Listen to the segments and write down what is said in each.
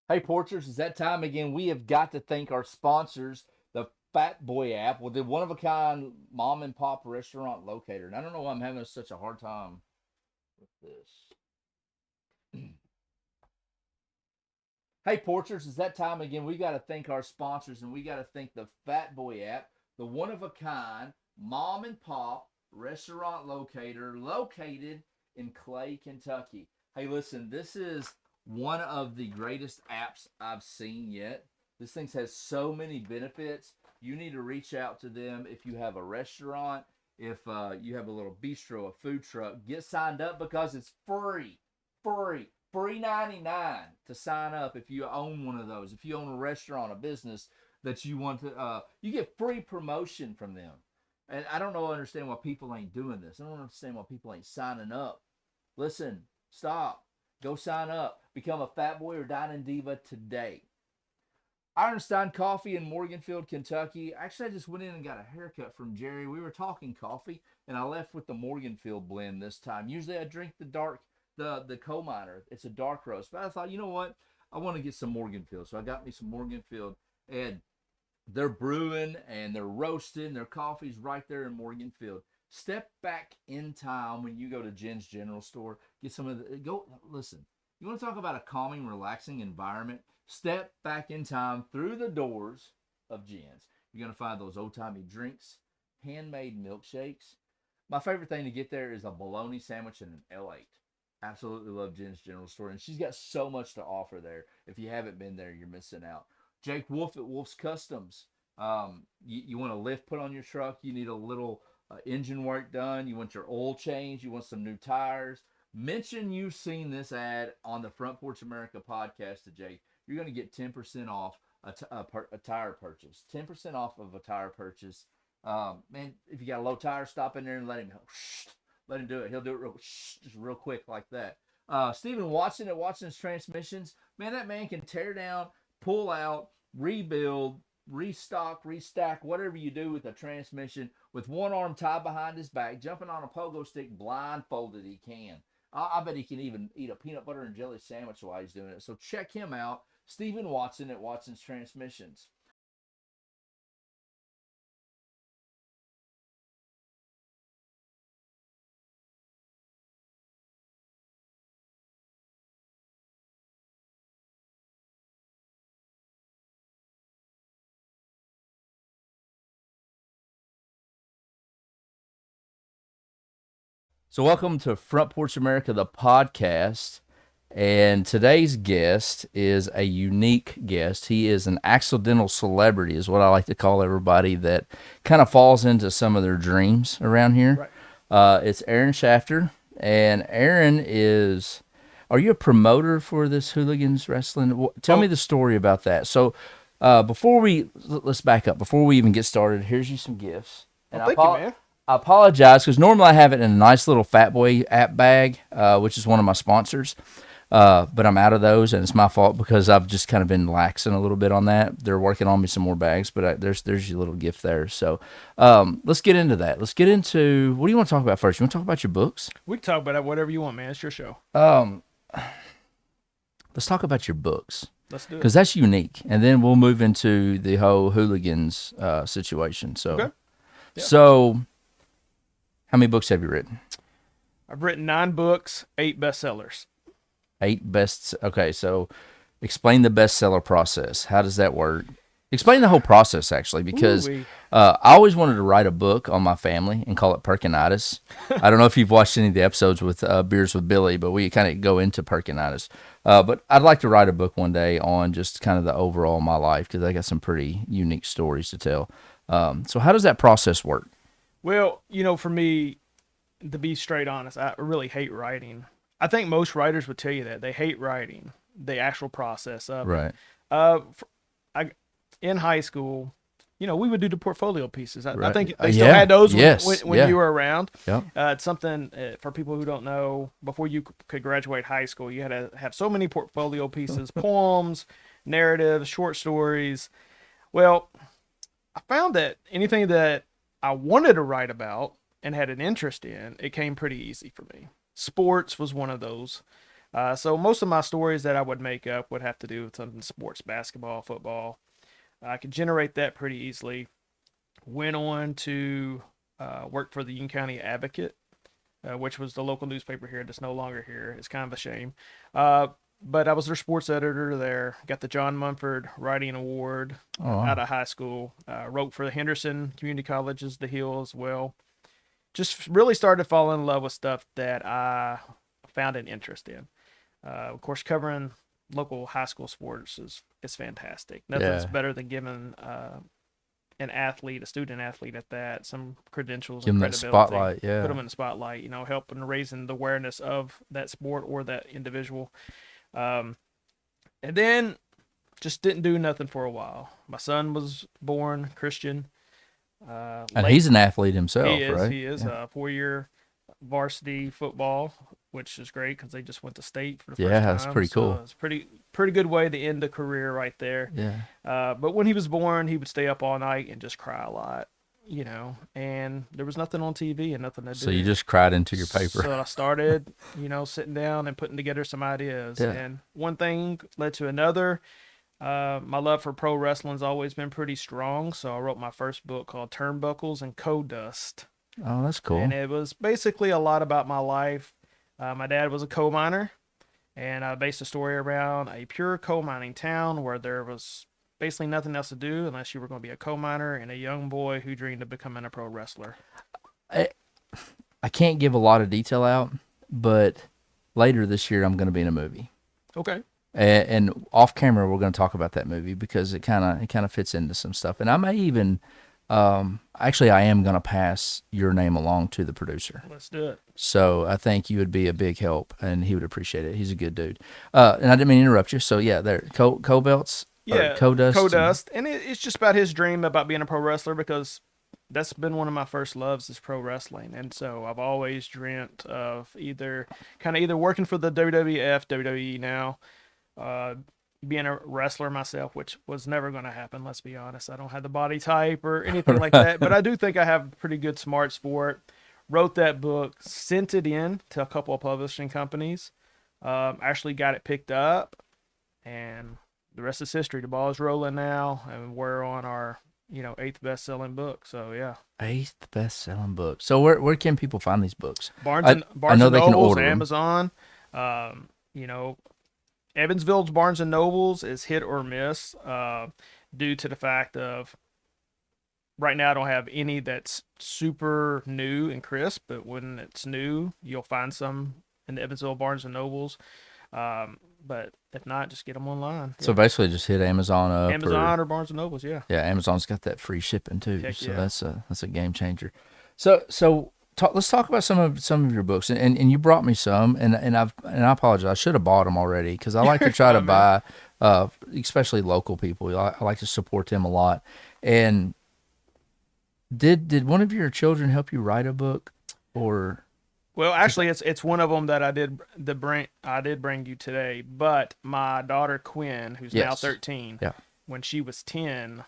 Hey, Porchers, it's that time again. We have got to thank our sponsors, the Fat Boy app, with the one of a kind mom and pop restaurant locator. And I don't know why I'm having such a hard time with this. Hey, Porchers, it's that time again. We got to thank our sponsors, and we got to thank the Fat Boy app, the one of a kind mom and pop restaurant locator located in Clay, Kentucky. Hey, listen, this is one of the greatest apps I've seen yet. This thing has so many benefits. You need to reach out to them if you have a restaurant, if you have a little bistro, a food truck. Get signed up because it's free. Free 99 to sign up if you own one of those. If you own a restaurant, a business that you want to, you get free promotion from them. And I don't know, understand why people ain't doing this. I don't understand why people ain't signing up. Listen, stop. Go sign up. Become a fat boy or dining diva today. Ironstein Coffee in Morganfield, Kentucky. Actually, I just went in and got a haircut from Jerry. We were talking coffee, and I left with the Morganfield blend this time. Usually, I drink the dark, the coal miner. It's a dark roast, but I thought, you know what? I want to get some Morganfield, so I got me some Morganfield, and they're brewing and they're roasting. Their coffee's right there in Morganfield. Step back in time when you go to Jen's General Store. Get some of the go. Listen, you want to talk about a calming, relaxing environment? Step back in time through the doors of Jen's. You're gonna find those old timey drinks, handmade milkshakes. My favorite thing to get there is a bologna sandwich and an L8. Absolutely love Jen's General Store, and she's got so much to offer there. If you haven't been there, you're missing out. Jake Wolf at Wolf's Customs. You want a lift put on your truck. You need a little engine work done. You want your oil change. You want some new tires. Mention you've seen this ad on the Front Porch America podcast to Jake. You're going to get 10% off a tire purchase. 10% off of a tire purchase. Man, if you got a low tire, stop in there and let him do it. He'll do it just real quick like that. Stephen Watson at Watson's Transmissions. Man, that man can tear down, pull out, rebuild, restock, restack, whatever you do with a transmission with one arm tied behind his back, jumping on a pogo stick blindfolded. He can. I bet he can even eat a peanut butter and jelly sandwich while he's doing it. So check him out, Stephen Watson at Watson's Transmissions. So welcome to Front Porch America, the podcast. And today's guest is a unique guest. He is an accidental celebrity, is what I like to call everybody that kind of falls into some of their dreams around here. Right. It's Ehren Schaffter, and Ehren is. Are you a promoter for this hooligans wrestling? Tell me Oh, the story about that. So, before we let's back up. Before we even get started, here's you some gifts, well, and thank you, man. I apologize because normally I have it in a nice little Fat Boy app bag, which is one of my sponsors. But I'm out of those, and it's my fault because I've just kind of been laxing a little bit on that. They're working on me some more bags, but there's your little gift there. So let's get into that. Let's get into what do you want to talk about first? You want to talk about your books? We can talk about it, whatever you want, man. It's your show. Um, let's talk about your books Let's do it. because that's unique, and then we'll move into the whole hooligans situation. Okay. Yeah. So how many books have you written? I've written 9 books, 8 bestsellers. Eight bests. Okay, so explain the bestseller process. How does that work? Explain the whole process actually, because Ooh-wee. I always wanted to write a book on my family and call it Perkinitis. I don't know if you've watched any of the episodes with Beers with Billy, but we kind of go into Perkinitis. But I'd like to write a book one day on just kind of the overall my life because I got some pretty unique stories to tell. So how does that process work? Well, for me, to be straight honest, I really hate writing. I think most writers would tell you that. They hate writing, the actual process of it. Right. Uh, I, in high school, we would do the portfolio pieces. I Right. think they still Yeah. had those when, Yes. when Yeah. you were around. Yep. It's something for people who don't know. Before you could graduate high school, you had to have so many portfolio pieces, poems, narratives, short stories. Well, I found that anything that I wanted to write about and had an interest in, it came pretty easy for me. Sports was one of those. So most of my stories that I would make up would have to do with something sports, basketball, football. I could generate that pretty easily. Went on to work for the Union County Advocate, which was the local newspaper here that's no longer here. It's kind of a shame. Uh, but I was their sports editor there. Got the John Mumford Writing Award Oh, out wow. of high school. Wrote for the Henderson Community Colleges, The Hill as well. Just really started to fall in love with stuff that I found an interest in. Of course, covering local high school sports is fantastic. Nothing's Yeah. better than giving an athlete, a student athlete at that, some credentials Give and them that credibility. spotlight. Put Yeah. them in the spotlight, helping raising the awareness of that sport or that individual. Um, and then just didn't do nothing for a while. My son was born Christian. And Late he's an athlete he himself, is right? he is Yeah. 4 year varsity football, which is great because they just went to state for the first Yeah, that's time. pretty So cool. it's pretty good way to end a career right there. Yeah. But when he was born, he would stay up all night and just cry a lot, and there was nothing on TV and nothing to So you do. just cried into your paper. So I started, sitting down and putting together some ideas. Yeah. And one thing led to another. My love for pro wrestling's always been pretty strong. So I wrote my first book called Turnbuckles and Code Dust. Oh, that's And cool. it was basically a lot about my life. My dad was a coal miner, and I based a story around a pure coal mining town where there was basically nothing else to do unless you were going to be a coal miner and a young boy who dreamed of becoming a pro wrestler. I, I can't give a lot of detail out, but later this year I'm going to be in a movie. Okay. And off camera we're going to talk about that movie because it kind of fits into some stuff. And I may even actually I am going to pass your name along to the producer. Let's do it. So I think you would be a big help, and he would appreciate it. He's a good dude. And I didn't mean to interrupt you. So yeah, there, Co-Belts or Yeah, Co-Dust. Dust, and it's just about his dream about being a pro wrestler because that's been one of my first loves is pro wrestling, and so I've always dreamt of either working for the WWF, WWE now, uh, being a wrestler myself, which was never going to happen. Let's be honest, I don't have the body type or anything like that, but I do think I have pretty good smarts for it. Wrote that book, sent it in to a couple of publishing companies, actually got it picked up, and the rest is history. The ball is rolling now, and we're on our eighth best-selling book. So yeah, Eighth best-selling book. So where can people find these books? Barnes I and I Barnes know and they can Nobles, order them. Amazon. Um, you know, Evansville's Barnes and Nobles is hit or miss due to the fact of right now I don't have any that's super new and crisp, but when it's new, you'll find some in the Evansville Barnes and Nobles. But if not, just get them online. So Yeah. basically, just hit Amazon up Amazon or Barnes and Nobles. Yeah. yeah, Amazon's got that free shipping too. Heck So yeah. that's a game changer. So let's talk about some of your books, and you brought me some, and I apologize. I should have bought them already because I like to try to Fine, man. buy, especially local people. I like to support them a lot. And did one of your children help you write a book, or Well, actually, it's one of them that I did bring you today. But my daughter Quinn, who's now yes, 13, yeah, when she was 10,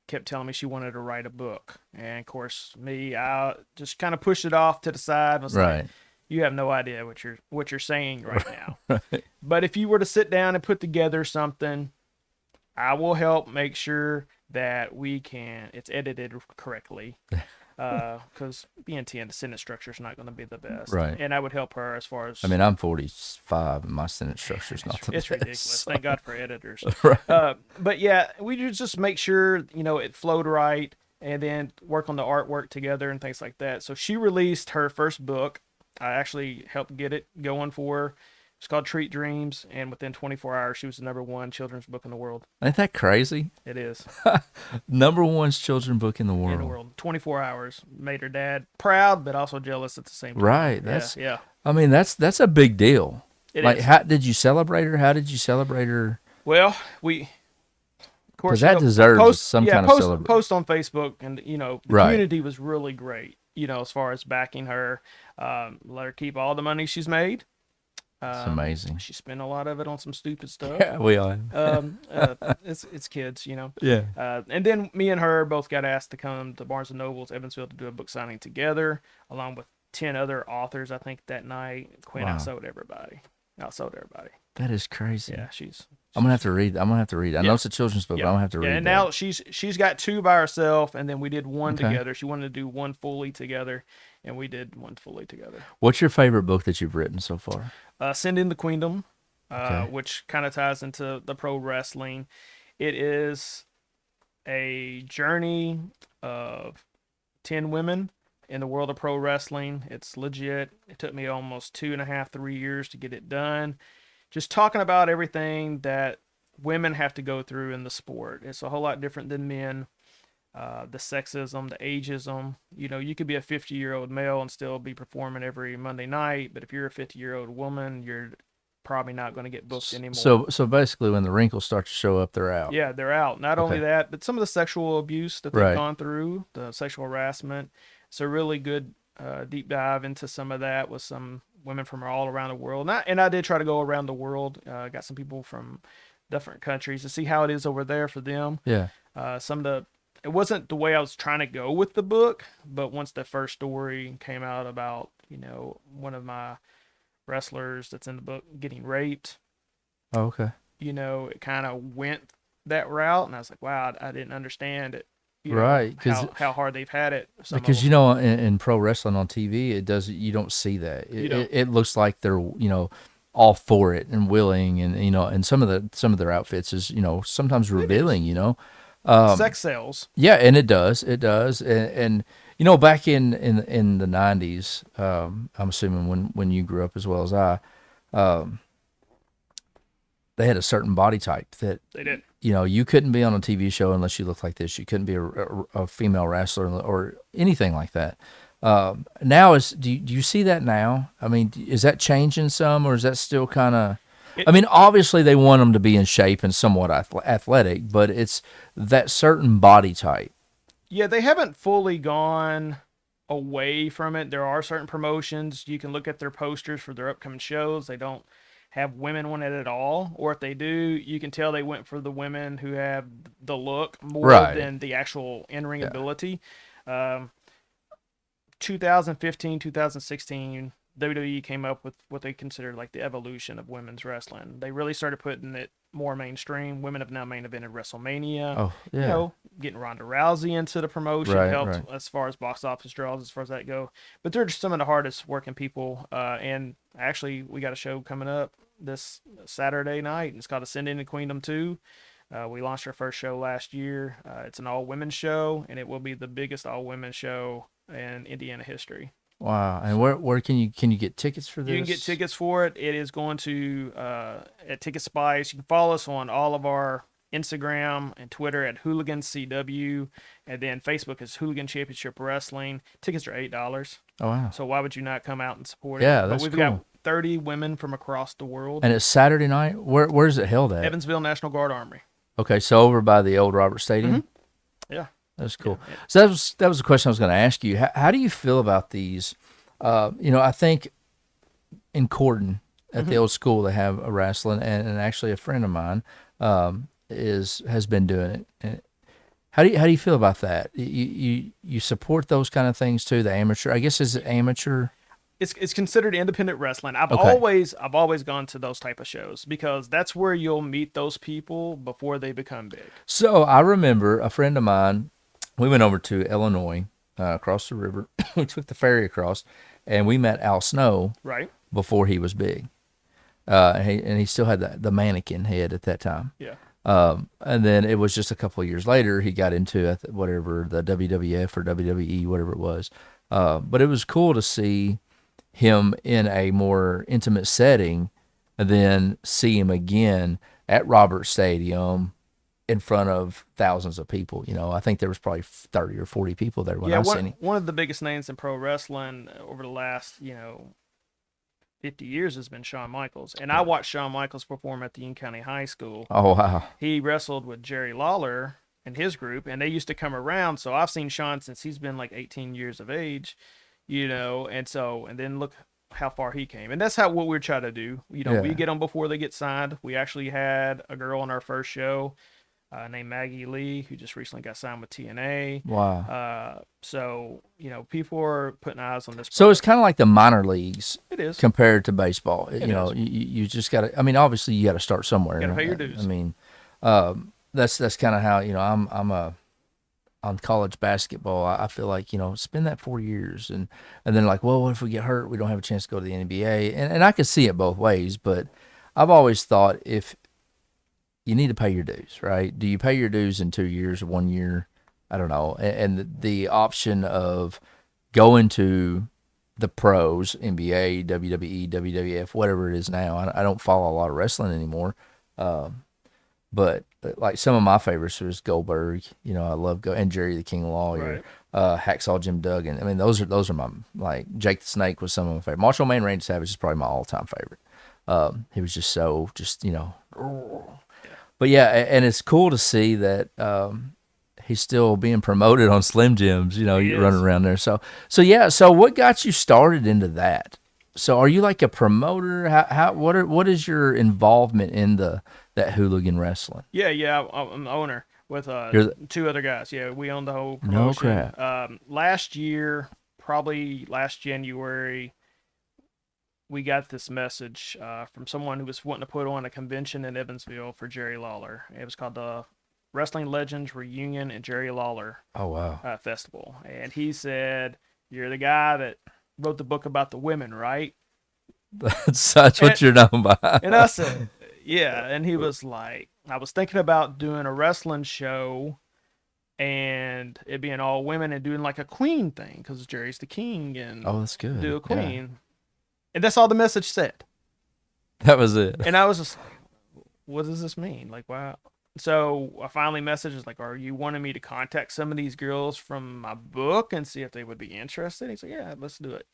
kept telling me she wanted to write a book, and of course, I just kind of pushed it off to the side. And was like, right, "You have no idea what you're saying right now." right, But if you were to sit down and put together something, I will help make sure that it's edited correctly. Because being 10, the sentence structure is not going to be the best. right. And I would help her as far as. I mean, I'm 45, and my sentence structure is not the It's best. ridiculous. So- Thank God for editors. right. But yeah, we just make sure it flowed right, and then work on the artwork together and things like that. So she released her first book. I actually helped get it going for her. It's called Treat Dreams, and within 24 hours, she was the #1 children's book in the world. Ain't that crazy? It is #1 children's book in the in the world. world. 24 hours made her dad proud, but also jealous at the same time. Right. Yeah, That's. yeah. I mean, that's a big deal. It Like, is. how did you celebrate her? How did you celebrate her? Well, we of course Because that deserves post some yeah kind of post celebration. post on Facebook, and the Right. community was really great. As far as backing her, let her keep all the money she's made. It's amazing. She spent a lot of it on some stupid stuff. Yeah, we are. It's kids. Yeah. And then me and her both got asked to come to Barnes and Nobles Evansville to do a book signing together, along with 10 other authors. I think that night, Quinn Wow. outsold everybody. Outsold everybody. That is crazy. Yeah, I'm gonna have to read. I'm gonna have to read. I know it's a children's book, but I'm gonna have to read and that. now she's got 2 by herself, and then we did one Okay. together. She wanted to do one fully together, and we did one fully together. What's your favorite book that you've written so far? Ascending the Queendom, Okay. which kind of ties into the pro wrestling. It is a journey of 10 women in the world of pro wrestling. It's legit. It took me almost 2.5, 3 years to get it done. Just talking about everything that women have to go through in the sport. It's a whole lot different than men. The sexism, the ageism. You know, you could be a 50-year-old male and still be performing every Monday night, but if you're a 50-year-old woman, you're probably not going to get booked anymore. So basically, when the wrinkles start to show up, they're out. Yeah, they're out. Not only Okay. that, but some of the sexual abuse that they've Right. gone through, the sexual harassment. It's a really good deep dive into some of that with some women from all around the world. And I did try to go around the world. Got some people from different countries to see how it is over there for them. Yeah. Some of the it wasn't the way I was trying to go with the book, but once the first story came out about one of my wrestlers that's in the book getting raped, Oh, okay. it kind of went that route, and I was like, wow, I didn't understand it. Right. How hard they've had it. Some of Because them. in pro wrestling on TV, it does you don't see that. You don't. It looks like they're all for it and willing, and and some of their outfits is sometimes revealing. Sex sells. Yeah, and it does, and back in the '90s, I'm assuming when you grew up as well as I, they had a certain body type that They did. you couldn't be on a TV show unless you looked like this. You couldn't be a female wrestler or anything like that. Now do you see that now? I mean, is that changing some, or is that still kind of? I mean, obviously they want them to be in shape and somewhat athletic, but it's that certain body type. Yeah, they haven't fully gone away from it. There are certain promotions. You can look at their posters for their upcoming shows. They don't have women on it at all. Or if they do, you can tell they went for the women who have the look more Right. than the actual in-ring Yeah. ability. Um, 2015, 2016, WWE came up with what they considered like the evolution of women's wrestling. They really started putting it more mainstream. Women have now main evented WrestleMania. Oh, yeah. Getting Ronda Rousey into the promotion Right, helped right. as far as box office draws, as far as that go. But they're just some of the hardest working people. And actually, we got a show coming up this Saturday night. It's called Ascending the Queendom 2. We launched our first show last year. It's an all-women show, and it will be the biggest all-women show in Indiana history. Wow. And where can you get tickets for this? You can get tickets for it. It is going to at Ticket Spice. You can follow us on all of our Instagram and Twitter at Hooligan CW, and then Facebook is Hooligan Championship Wrestling. Tickets are $8. Oh, wow. So why would you not come out and support it? Yeah, But that's we've cool. got 30 women from across the world. And it's Saturday night. Where's it held at? Evansville National Guard Armory. Okay, so over by the old Robert Stadium. Yeah. That's cool. Yeah. So that was a question I was going to ask you. How do you feel about these? I think in Corden at the old school they have a wrestling, and actually a friend of mine has been doing it. And how do you feel about that? You support those kind of things too? The amateur, I guess, is it amateur? It's considered independent wrestling. I've Okay. always gone to those type of shows because that's where you'll meet those people before they become big. So I remember a friend of mine. We went over to Illinois, across the river. We took the ferry across, and we met Al Snow Right? before he was big. And he still had the mannequin head at that time. Yeah. And then it was just a couple of years later he got into whatever the WWF or WWE, whatever it was. But it was cool to see him in a more intimate setting, and then see him again at Robert Stadium in front of thousands of people. I think there was probably 30 or 40 people there when I seen him. One of the biggest names in pro wrestling over the last 50 years has been Shawn Michaels, and I watched Shawn Michaels perform at the Union County High School. Oh, wow. He wrestled with Jerry Lawler and his group, and they used to come around. So I've seen Shawn since he's been like 18 years of age, and then look how far he came. And that's what we're trying to do. We get them before they get signed. We actually had a girl on our first show named Maggie Lee, who just recently got signed with TNA. Wow. So people are putting eyes on this. So it's kind of like the minor leagues. It is compared to baseball. It You know, is. you just got to. I mean, obviously you got to start somewhere. You got to pay your dues. I mean, that's kind of how I'm a on college basketball. I feel like spend that 4 years and then like, well, what if we get hurt? We don't have a chance to go to the NBA. And I could see it both ways, but I've always thought if you need to pay your dues, right? Do you pay your dues in 2 years or 1 year? I don't know. And the option of going to the pros, NBA, WWE, WWF, whatever it is now. I don't follow a lot of wrestling anymore. But like some of my favorites was Goldberg. I love and Jerry the King Lawler, Hacksaw Jim Duggan. I mean, those are my, like, Jake the Snake was some of my favorite. Macho Man Randy Savage is probably my all-time favorite. He was just so but yeah, and it's cool to see that he's still being promoted on Slim Jims, running around there. So yeah. So what got you started into that? So are you like a promoter? What is your involvement in that hooligan wrestling? Yeah. I'm the owner with two other guys. Yeah, we own the whole promotion. No crap. Last year, probably last January, we got this message from someone who was wanting to put on a convention in Evansville for Jerry Lawler. It was called the Wrestling Legends Reunion and Jerry Lawler Festival. And he said, "You're the guy that wrote the book about the women, right?" That's what you're known by. And I said, "Yeah." And he was like, "I was thinking about doing a wrestling show and it being all women and doing like a queen thing because Jerry's the king and that's good. Do a queen." Yeah. And that's all the message said. That was it. And I was just like, what does this mean? Like, wow. So I finally messaged, like, are you wanting me to contact some of these girls from my book and see if they would be interested? He's like, yeah, let's do it.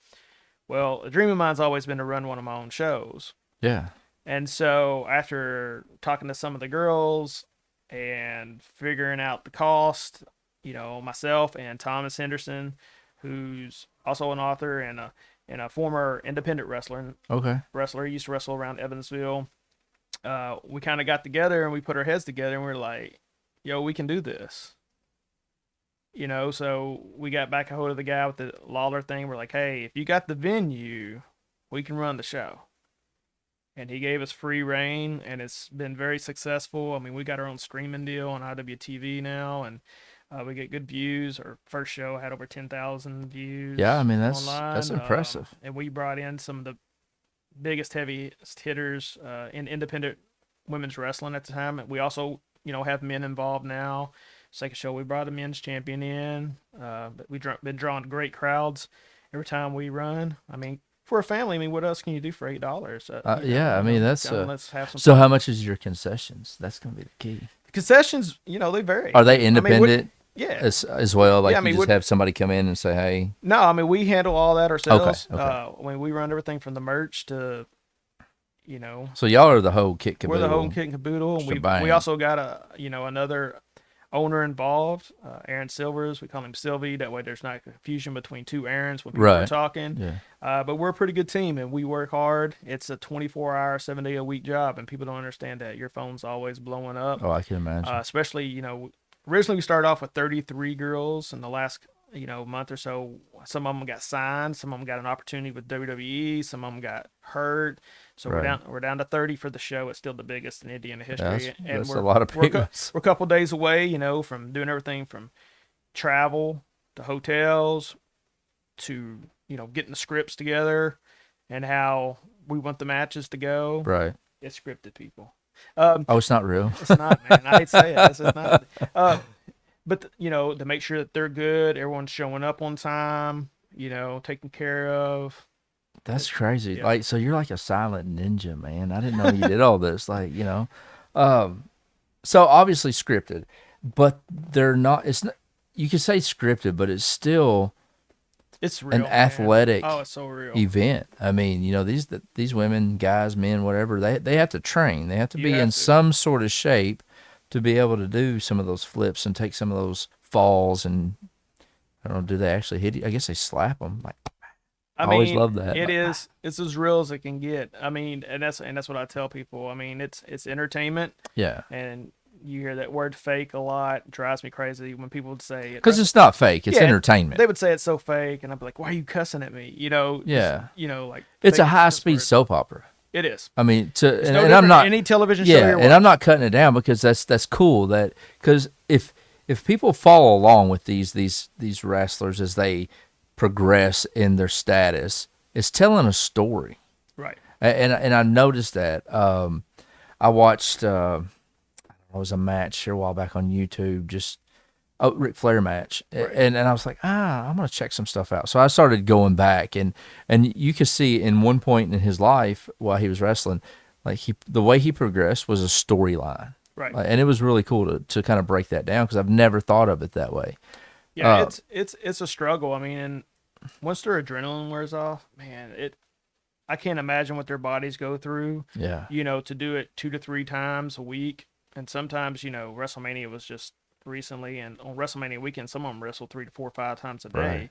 Well, a dream of mine's always been to run one of my own shows. Yeah. And so after talking to some of the girls and figuring out the cost, myself and Thomas Henderson, who's also an author and a former independent wrestler. He used to wrestle around Evansville. We kind of got together and we put our heads together and we were like, yo, we can do this. So we got back a hold of the guy with the Lawler thing. We're like, hey, if you got the venue, we can run the show. And he gave us free reign and it's been very successful. I mean, we got our own streaming deal on IWTV now and we get good views. Our first show had over 10,000 views. Yeah, I mean, that's online. That's impressive. And we brought in some of the biggest, heaviest hitters in independent women's wrestling at the time. And we also, have men involved now. Second show, we brought a men's champion in. But we've been drawing great crowds every time we run. I mean, for a family, I mean, what else can you do for $8? Yeah, I mean, that's let's have some. So, how much is your concessions? That's going to be the key. The concessions, they vary. Are they independent? Yeah, as well. Like, you just have somebody come in and say, "Hey." No, I mean, we handle all that ourselves. Okay. I mean, we run everything from the merch to, So y'all are the whole kit caboodle. We're the whole kit and caboodle, and we also got another owner involved, Aaron Silvers. We call him Sylvie. That way, there's not confusion between two Aarons when people are talking. Yeah. But we're a pretty good team, and we work hard. It's a 24-hour, 7-day-a-week job, and people don't understand that. Your phone's always blowing up. Oh, I can imagine. Especially, originally we started off with 33 girls. In the last, month or so, some of them got signed. Some of them got an opportunity with WWE. Some of them got hurt. So we're down to 30 for the show. It's still the biggest in Indiana history. That's a lot of people. We're a couple days away, from doing everything from travel to hotels to, getting the scripts together and how we want the matches to go. Right. It's scripted, people. It's not real. It's not, man. I hate to say it. It's not. But to make sure that they're good, everyone's showing up on time, taken care of. That's crazy. Yeah. Like, so you're like a silent ninja, man. I didn't know you did all this. Like, so obviously scripted, but they're not. It's not. You could say scripted, but it's still. It's real, an athletic it's so real. event. I mean, these women, guys, men, whatever, they have to train. They have to be in some sort of shape to be able to do some of those flips and take some of those falls. And I don't know, do they actually hit you? I guess they slap them. Like, I always love that. It's as real as it can get. I mean, and that's what I tell people. I mean, it's entertainment. Yeah. And you hear that word fake a lot. It drives me crazy when people would say it. Because it's not fake; it's Yeah, entertainment. they would say it's so fake, and I'd be like, "Why are you cussing at me?" Just, Yeah, like it's fake a is a cuss high-speed word. soap opera. It is. I mean, It's no and I'm different than not any television show yeah, you and I'm watch. not cutting it down because that's cool. That because if people follow along with these wrestlers as they progress in their status, it's telling a story. Right. And I noticed that. I watched it was a match here a while back on YouTube, just Ric Flair match, Right. and I was like, I'm gonna check some stuff out. So I started going back, and you could see in one point in his life while he was wrestling, like the way he progressed was a storyline, Right. and it was really cool to kind of break that down because I've never thought of it that way. Yeah, it's a struggle. I mean, and once their adrenaline wears off, man, I can't imagine what their bodies go through. Yeah, To do it 2 to 3 times a week, and sometimes WrestleMania was just recently, and on WrestleMania weekend, some of them wrestle 3 to 4, 5 times a right. day.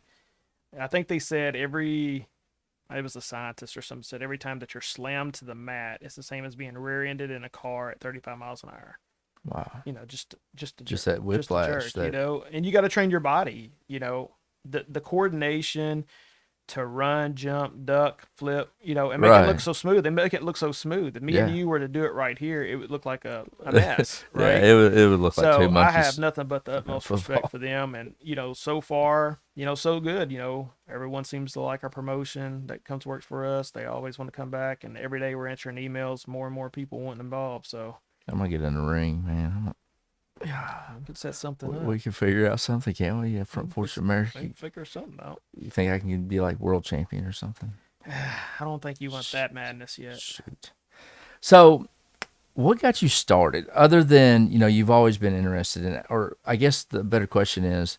I think they said it was a scientist or something said every time that you're slammed to the mat, it's the same as being rear-ended in a car at 35 miles an hour. Wow, Just a just jerk, that just a whiplash. jerk, That and you got to train your body, the coordination to run, jump, duck, flip, and make it look right. so smooth. They make it look so smooth. If me and Yeah, you were to do it right here, it would look like a mess, yeah. right? It would look like two So I have monkeys nothing but the playing utmost respect football. for them, and so far, so good. Everyone seems to like our promotion that comes to work for us. They always want to come back, and every day we're answering emails, more and more people wanting involved. So I'm gonna get in the ring, man. we could set something up. We can figure out something, can't we? Yeah, We front can porch America. figure something out. You think I can be like world champion or something? I don't think you want that madness yet. Shoot. So, what got you started? Other than you've always been interested in it, or I guess the better question is,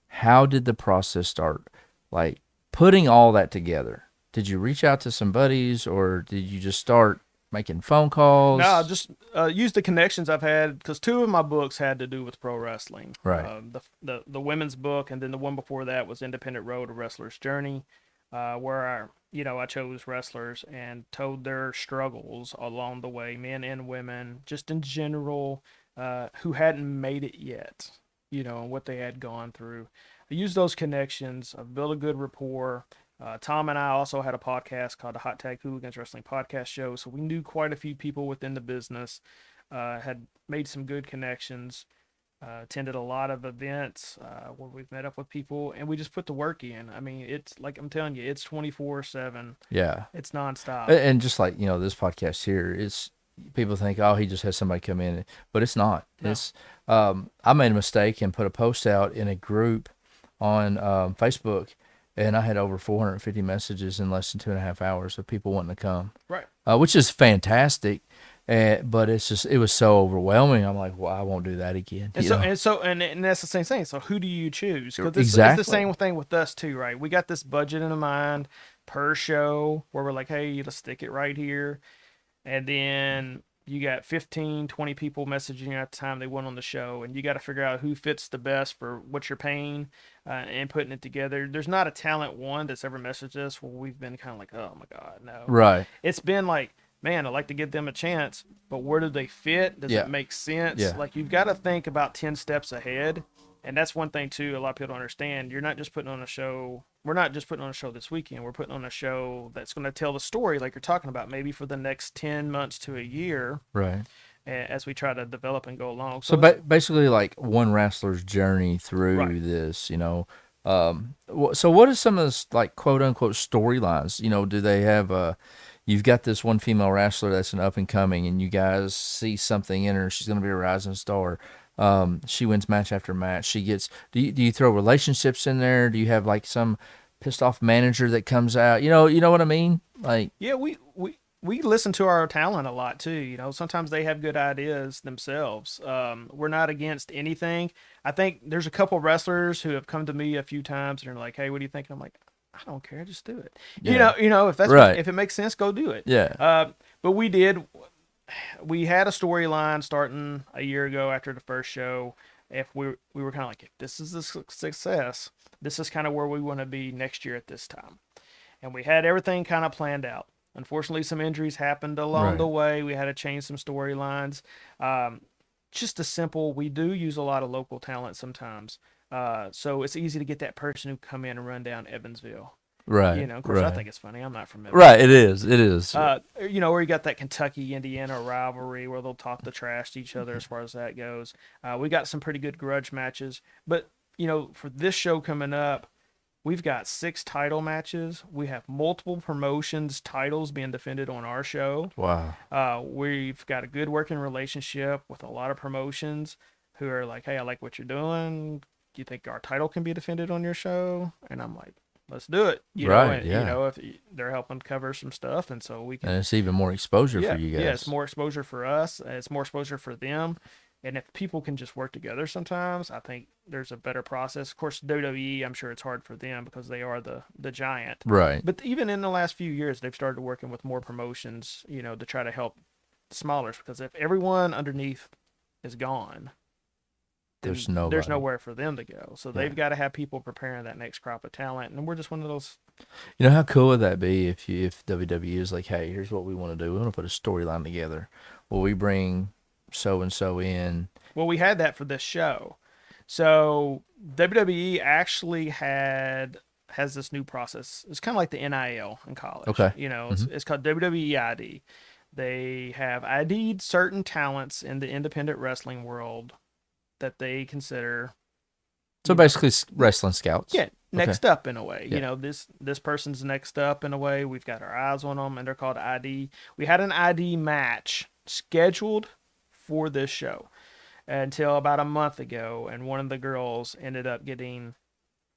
how did the process start? Like putting all that together. Did you reach out to some buddies, or did you just start making phone No, calls? just use the connections I've had because two of my books had to do with pro wrestling. Right. The women's book, and then the one before that was Independent Road: A Wrestler's Journey, where I chose wrestlers and told their struggles along the way, men and women, just in general, who hadn't made it yet, and what they had gone through. I used those connections. I've built a good rapport. Tom and I also had a podcast called the Hot Tag Hooligans Wrestling Podcast Show, so we knew quite a few people within the business, had made some good connections, attended a lot of events where we've met up with people, and we just put the work in. I mean, it's like I'm telling you, it's 24/7. Yeah. It's nonstop. And just like this podcast here is, people think, oh, he just has somebody come in, but it's not. No. It's I made a mistake and put a post out in a group on Facebook, and I had over 450 messages in less than 2.5 hours of people wanting to come, Right. which is fantastic. But it was so overwhelming. I'm like, well, I won't do that again. And and that's the same thing. So who do you choose? Because Exactly. it's the same thing with us too, right? We got this budget in mind per show where we're like, hey, let's stick it right here. And then you got 15, 20 people messaging you at the time they went on the show, and you got to figure out who fits the best for what you're paying, and putting it together. There's not a talent one that's ever messaged us where we've been kind of like, oh my God, no. Right. It's been like, man, I'd like to give them a chance, but where do they fit? Does Yeah. it make sense? Yeah. Like, you've got to think about 10 steps ahead. And that's one thing too, a lot of people don't understand. You're not just putting on a show. We're not just putting on a show this weekend. We're putting on a show that's going to tell the story like you're talking about, maybe for the next 10 months to a year, Right. as we try to develop and go along. So basically, like one wrestler's journey through Right. this, So what are some of the like quote unquote storylines? Do they have you've got this one female wrestler that's an up and coming, and you guys see something in her. She's going to be a rising star. She wins match after match. She gets. Do you throw relationships in there? Do you have like some pissed off manager that comes out? You know what I mean? Like, Yeah, we listen to our talent a lot too. Sometimes they have good ideas themselves. We're not against anything. I think there's a couple wrestlers who have come to me a few times and are like, "Hey, what do you think?" And I'm like, "I don't care, just do it." Yeah. If that's Right. if it makes sense, go do it. yeah, But we had a storyline starting a year ago after the first show. If we were kind of like, if this is a success, this is kind of where we want to be next year at this time, and we had everything kind of planned out. Unfortunately, some injuries happened along Right. the way. We had to change some storylines. just a simple. We do use a lot of local talent sometimes, so it's easy to get that person who come in and run down Evansville. Right. Of course, I Right. think it's funny. I'm not from Right. It Evansville. is. It is. Where you got that Kentucky Indiana rivalry where they'll talk the trash to each other as far as that goes. We got some pretty good grudge matches, but for this show coming up, we've got 6 title matches. We have multiple promotions titles being defended on our show. Wow. We've got a good working relationship with a lot of promotions who are like, "Hey, I like what you're doing. Do you think our title can be defended on your show?" And I'm like, "Let's do it." Right. And Yeah. if they're helping cover some stuff, and so we And can. it's even more exposure for Yeah, you yeah, it's guys. more exposure for us. It's more exposure for them. And if people can just work together sometimes, I think there's a better process. Of course, WWE, I'm sure it's hard for them because they are the giant. Right. But even in the last few years, they've started working with more promotions, to try to help the smallers. Because if everyone underneath is gone, then There's there's nobody. nowhere for them to go. So Yeah. they've got to have people preparing that next crop of talent. And we're just one of those. You know how cool would that be if WWE is like, hey, here's what we want to do. We want to put a storyline together. Well, we bring so and so in. Well, we had that for this show. So WWE actually has this new process. It's kind of like the NIL in college. Okay. It's called WWE ID. They have ID'd certain talents in the independent wrestling world that they consider. So basically, wrestling scouts. Yeah, next up in a way. Yeah. This person's next up in a way. We've got our eyes on them, and they're called ID. We had an ID match scheduled for this show until about a month ago, and one of the girls ended up getting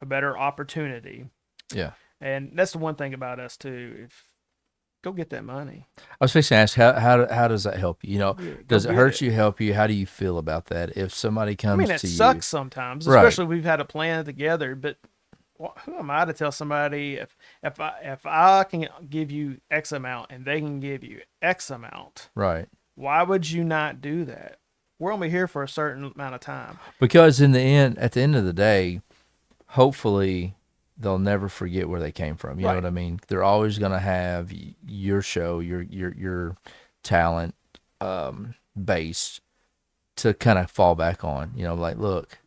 a better opportunity. Yeah. And that's the one thing about us too. Go get that money. I was fixing to ask, how does that help you? Yeah, does it hurt you, help you? How do you feel about that? If somebody comes it to sucks sometimes, Right. especially if we've had a plan together. But who am I to tell somebody if I can give you X amount and they can give you X amount? Right. Why would you not do that? We're only here for a certain amount of time. Because at the end of the day, hopefully they'll never forget where they came from. You know Right. what I mean? They're always going to have your show, your talent base to kind of fall back on. Like, look,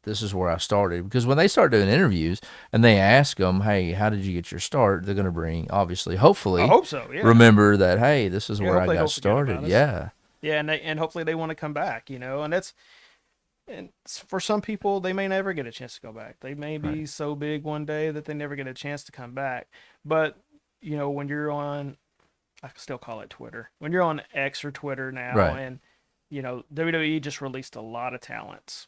this is where I started. Because when they start doing interviews and they ask them, hey, how did you get your start? They're going to bring, obviously, hopefully, I hope so. Yeah. remember that, hey, this is Yeah, where I hopefully they got don't forget about started. us. Yeah. Yeah, and hopefully they want to come back. And for some people, they may never get a chance to go back. They may be so big one day that they never get a chance to come back. But, when you're on, I still call it Twitter. When you're on X or Twitter now, Right. and, WWE just released a lot of talents,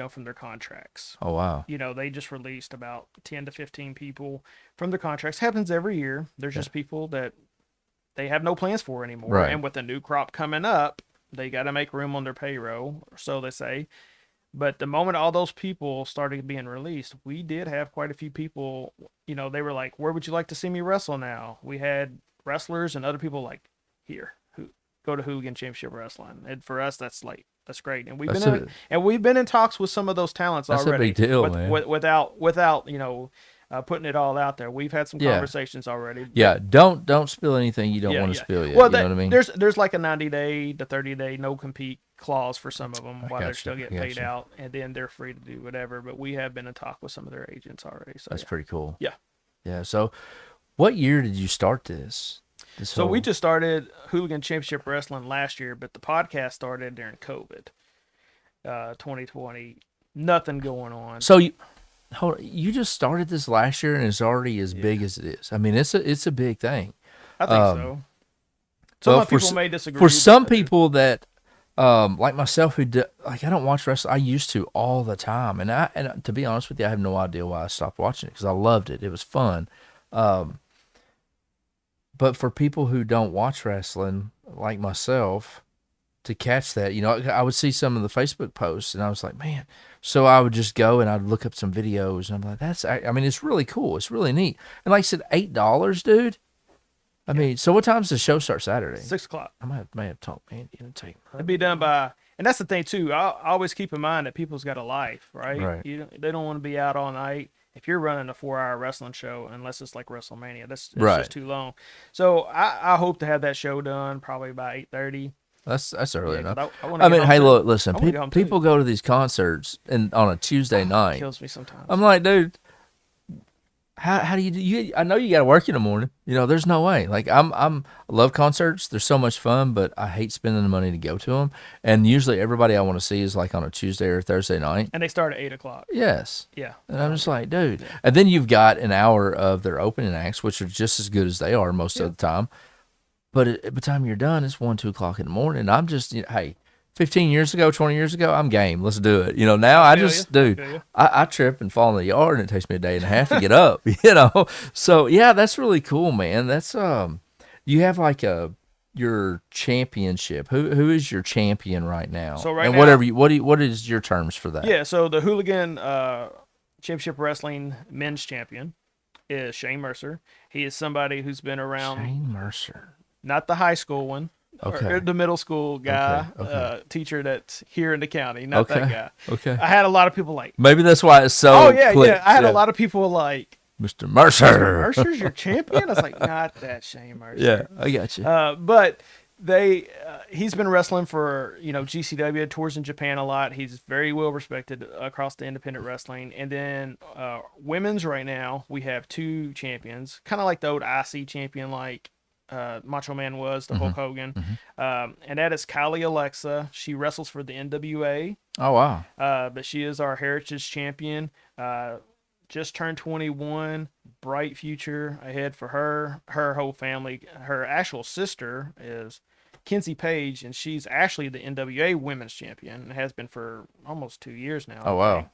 from their contracts. Oh, wow. They just released about 10 to 15 people from their contracts. Happens every year. There's just people that they have no plans for anymore. Right. And with the new crop coming up, they got to make room on their payroll, or so they say. But the moment all those people started being released, we did have quite a few people, they were like, where would you like to see me wrestle now? We had wrestlers and other people like, here, who go to Hooligan Championship Wrestling. And for us, that's great. And we've been in talks with some of those talents That's already. a big deal, man. Without putting it all out there. We've had some conversations already. Yeah, don't spill anything you don't want to spill yet. Well, you know what I mean? There's like a 90-day to 30-day no compete clause for some of them while they're gotcha, still getting I paid gotcha. out, and then they're free to do whatever. But we have been in talk with some of their agents already. So That's pretty cool. Yeah. Yeah. So, what year did you start this? So we just started Hooligan Championship Wrestling last year, but the podcast started during COVID, 2020. Nothing going on. So you just started this last year, and it's already as big as it is. I mean, it's a big thing. I think so. Some people may disagree. For some people that, like myself, I don't watch wrestling. I used to all the time, and to be honest with you, I have no idea why I stopped watching it because I loved it. It was fun. But for people who don't watch wrestling, like myself, to catch that, I would see some of the Facebook posts, and I was like, man. So I would just go and I'd look up some videos, and I'm like, it's really cool. It's really neat. And like I said, $8, dude. I mean, so what time does the show start Saturday? 6:00. I may have talked Andy into taking. It'd be done by, and that's the thing too. I always keep in mind that people's got a life, right? Right. They don't want to be out all night. If you're running a 4-hour wrestling show, unless it's like WrestleMania, that's Right. just too long. So I hope to have that show done probably by 8:30. That's early Yeah, 'cause enough. I want to I get mean, home hey, too. look, listen. I wanna get home too. People go to these concerts and on a Tuesday night. Kills me sometimes. I'm like, dude, how do you do? I know you got to work in the morning. You know, there's no way. Like I love concerts. They're so much fun, but I hate spending the money to go to them. And usually, everybody I want to see is like on a Tuesday or Thursday night. And they start at 8:00. Yes. Yeah. And I'm just like, dude. And then you've got an hour of their opening acts, which are just as good as they are most of the time. But by the time you're done, it's 1, 2 o'clock in the morning. And I'm just, hey, 15 years ago, 20 years ago, I'm game. Let's do it. You know, now I feel just, ya. dude, I feel ya. I trip and fall in the yard, and it takes me a day and a half to get up. You know, so yeah, that's really cool, man. That's you have like your championship. Who is your champion right now? So right and now- whatever what is your terms for that? Yeah, so the Hooligan Championship Wrestling men's champion is Shane Mercer. He is somebody who's been around, Shane Mercer. not the high school one, Okay. or the middle school guy, Okay. Teacher that's here in the county, not that guy. Okay. I had a lot of people like, Maybe that's why it's so. oh yeah, clicked. yeah. I had a lot of people like, Mr. Mercer. Mercer's your champion? I was like, not that Shane Mercer. Yeah, I got you. But he's been wrestling for, GCW, tours in Japan a lot. He's very well respected across the independent wrestling. And then women's right now, we have 2 champions, kind of like the old IC champion, like Macho Man was, the Hulk Hogan. And that is Kylie Alexa. She wrestles for the NWA. Oh wow. But she is our heritage champion. Just turned 21. Bright future ahead for her whole family. Her actual sister is Kinsey Page, and she's actually the NWA women's champion and has been for almost 2 years now. Oh wow.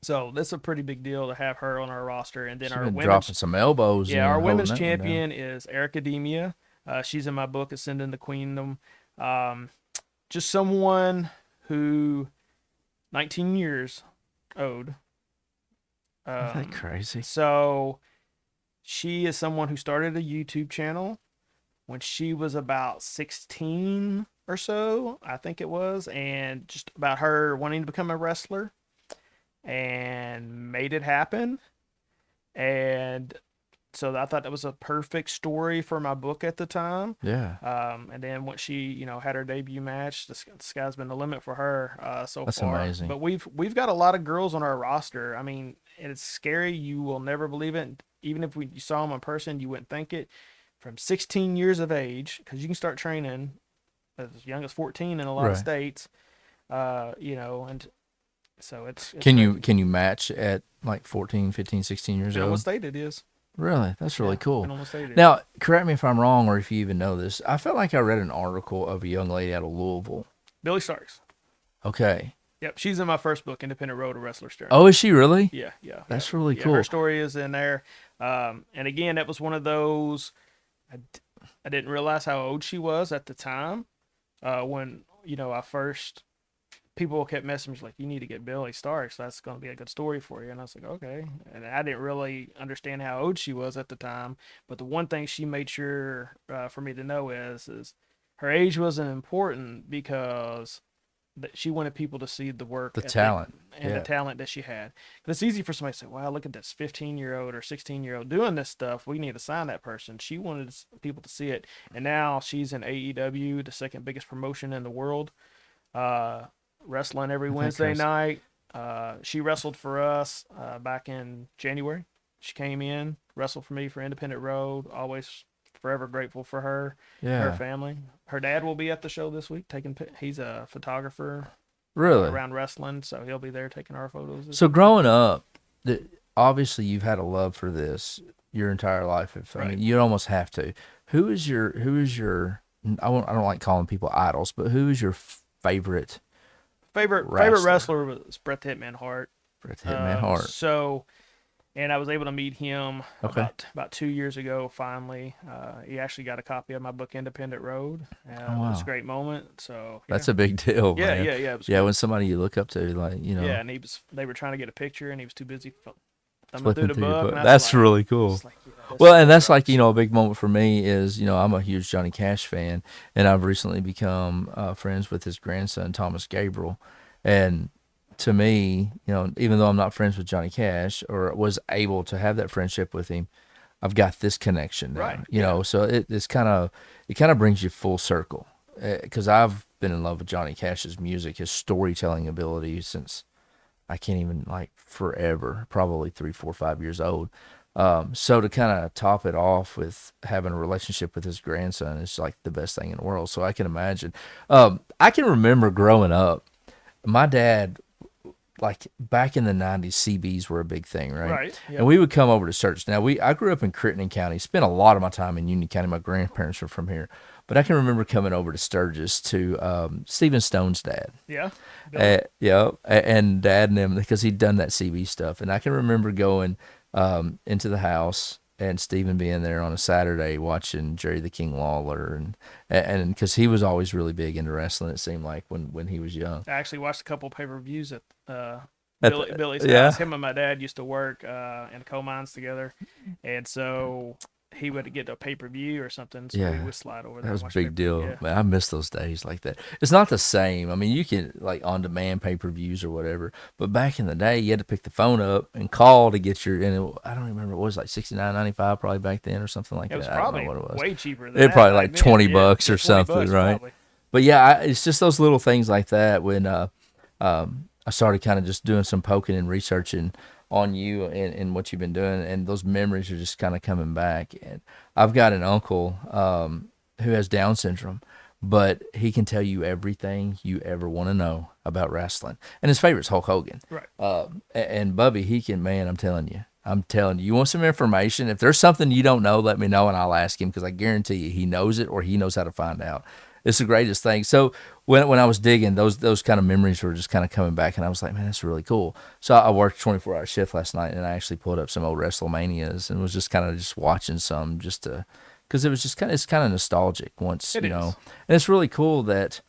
So that's a pretty big deal to have her on our roster. And then She's our been women's, dropping some elbows. yeah, and our holding women's that one down. champion is Academia. She's in my book, Ascending the Queendom. Just someone who 19 years owed. Isn't that crazy? So she is someone who started a YouTube channel when she was about 16 or so, I think it was, and just about her wanting to become a wrestler, and made it happen. And so I thought that was a perfect story for my book at the time. Yeah. And then once she, had her debut match, the sky's been the limit for her so That's far. amazing. But we've got a lot of girls on our roster. I mean, it's scary. You will never believe it. Even if you saw them in person, you wouldn't think it. From 16 years of age, because you can start training as young as 14 in a lot of Right. states. And so it's Can crazy. you match at like 14, 15, 16 years Depending on what old? state it is. Really? That's really cool. Depending on what state it is. Now, correct me if I'm wrong or if you even know this. I felt like I read an article of a young lady out of Louisville. Billy Starks. Okay. Yep, she's in my first book, Independent Road to Wrestler's Journey. Oh, is she really? Yeah. That's really Yeah, cool. her story is in there. And again, that was one of those, I didn't realize how old she was at the time. When, I first, people kept messaging me like, you need to get Billy Starks. That's going to be a good story for you. And I was like, okay. And I didn't really understand how old she was at the time. But the one thing she made sure for me to know is her age wasn't important, because that she wanted people to see the work, The ethic, talent. and the talent that she had. But it's easy for somebody to say, wow, look at this 15-year-old or 16-year-old doing this stuff. We need to sign that person. She wanted people to see it. And now she's in AEW, the second biggest promotion in the world, wrestling every Wednesday night. She wrestled for us back in January. She came in, wrestled for me for Independent Road. Always forever grateful for her, her family. Her dad will be at the show this week. He's a photographer Really? around wrestling, so he'll be there taking our photos. So growing up, obviously you've had a love for this your entire life. I mean, you almost have to. Who is your? I don't like calling people idols, but who is your favorite wrestler was Bret the Hitman Hart. Bret the Hitman Hart. So, and I was able to meet him Okay. about 2 years ago. Finally, he actually got a copy of my book, Independent Road. It wow. was a great moment. So That's a big deal, yeah, man. yeah. It was Yeah, when somebody you look up to, like, Yeah, and they were trying to get a picture, and he was too busy thumbing flipping through the through your book. book. And I was That's like- really cool. just like, yeah, Well, and that's like, a big moment for me is, I'm a huge Johnny Cash fan, and I've recently become friends with his grandson, Thomas Gabriel. And to me, even though I'm not friends with Johnny Cash or was able to have that friendship with him, I've got this connection now, Right, so it kind of brings you full circle. because I've been in love with Johnny Cash's music, his storytelling ability since I can't even like forever, probably 3, 4, 5 years old. So to kind of top it off with having a relationship with his grandson is like the best thing in the world. So I can imagine. I can remember growing up, my dad, like back in the 90s, CBs were a big thing, right? Right. Yep. And we would come over to church. Now, I grew up in Crittenden County, spent a lot of my time in Union County. My grandparents were from here. But I can remember coming over to Sturgis to Stephen Stone's dad. Yeah. Billy. And dad and him, because he'd done that CB stuff. And I can remember going into the house and Stephen being there on a Saturday watching Jerry the King Lawler, and because he was always really big into wrestling, it seemed like when he was young. I actually watched a couple pay-per-views at At Billy's yeah. house. Him and my dad used to work in coal mines together, and so he would get a pay-per-view or something, so Yeah. we would slide over there. That was and a watch big deal. pay-per-view. Man, I miss those days like that. It's not the same. I mean, you can like on demand pay-per-views or whatever, but back in the day, you had to pick the phone up and call to get your. And I don't remember, it was like $69.95 probably back then or something like It was that. I don't probably know what it was. way cheaper than It that probably back like then. $20 Yeah, bucks or 20 something, bucks right? probably. But yeah, it's just those little things like that when I started kind of just doing some poking and researching on you and what you've been doing, and those memories are just kind of coming back. And I've got an uncle who has Down syndrome, but he can tell you everything you ever want to know about wrestling. And his favorite's Hulk Hogan. Right. And Bubby, he can, man, I'm telling you, you want some information? If there's something you don't know, let me know and I'll ask him, because I guarantee you he knows it or he knows how to find out. It's the greatest thing. So when I was digging, those kind of memories were just kind of coming back, and I was like, man, that's really cool. So I worked 24-hour shift last night, and I actually pulled up some old WrestleManias and was just kind of just watching some, just to, because it was just it's kind of nostalgic once, It you know. is. And it's really cool that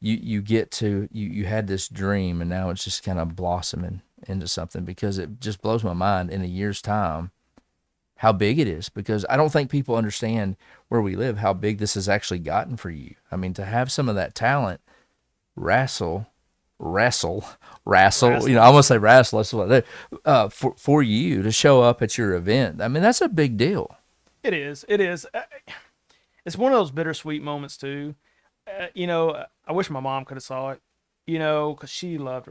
you get to you had this dream, and now it's just kind of blossoming into something, because it just blows my mind in a year's time how big it is, because I don't think people understand where we live, how big this has actually gotten for you. I mean, to have some of that talent, wrestle, you know, I almost say wrestle, that's what I do, for you to show up at your event. I mean, that's a big deal. It is. It is. It's one of those bittersweet moments too. You know, I wish my mom could have saw it. You know, because she loved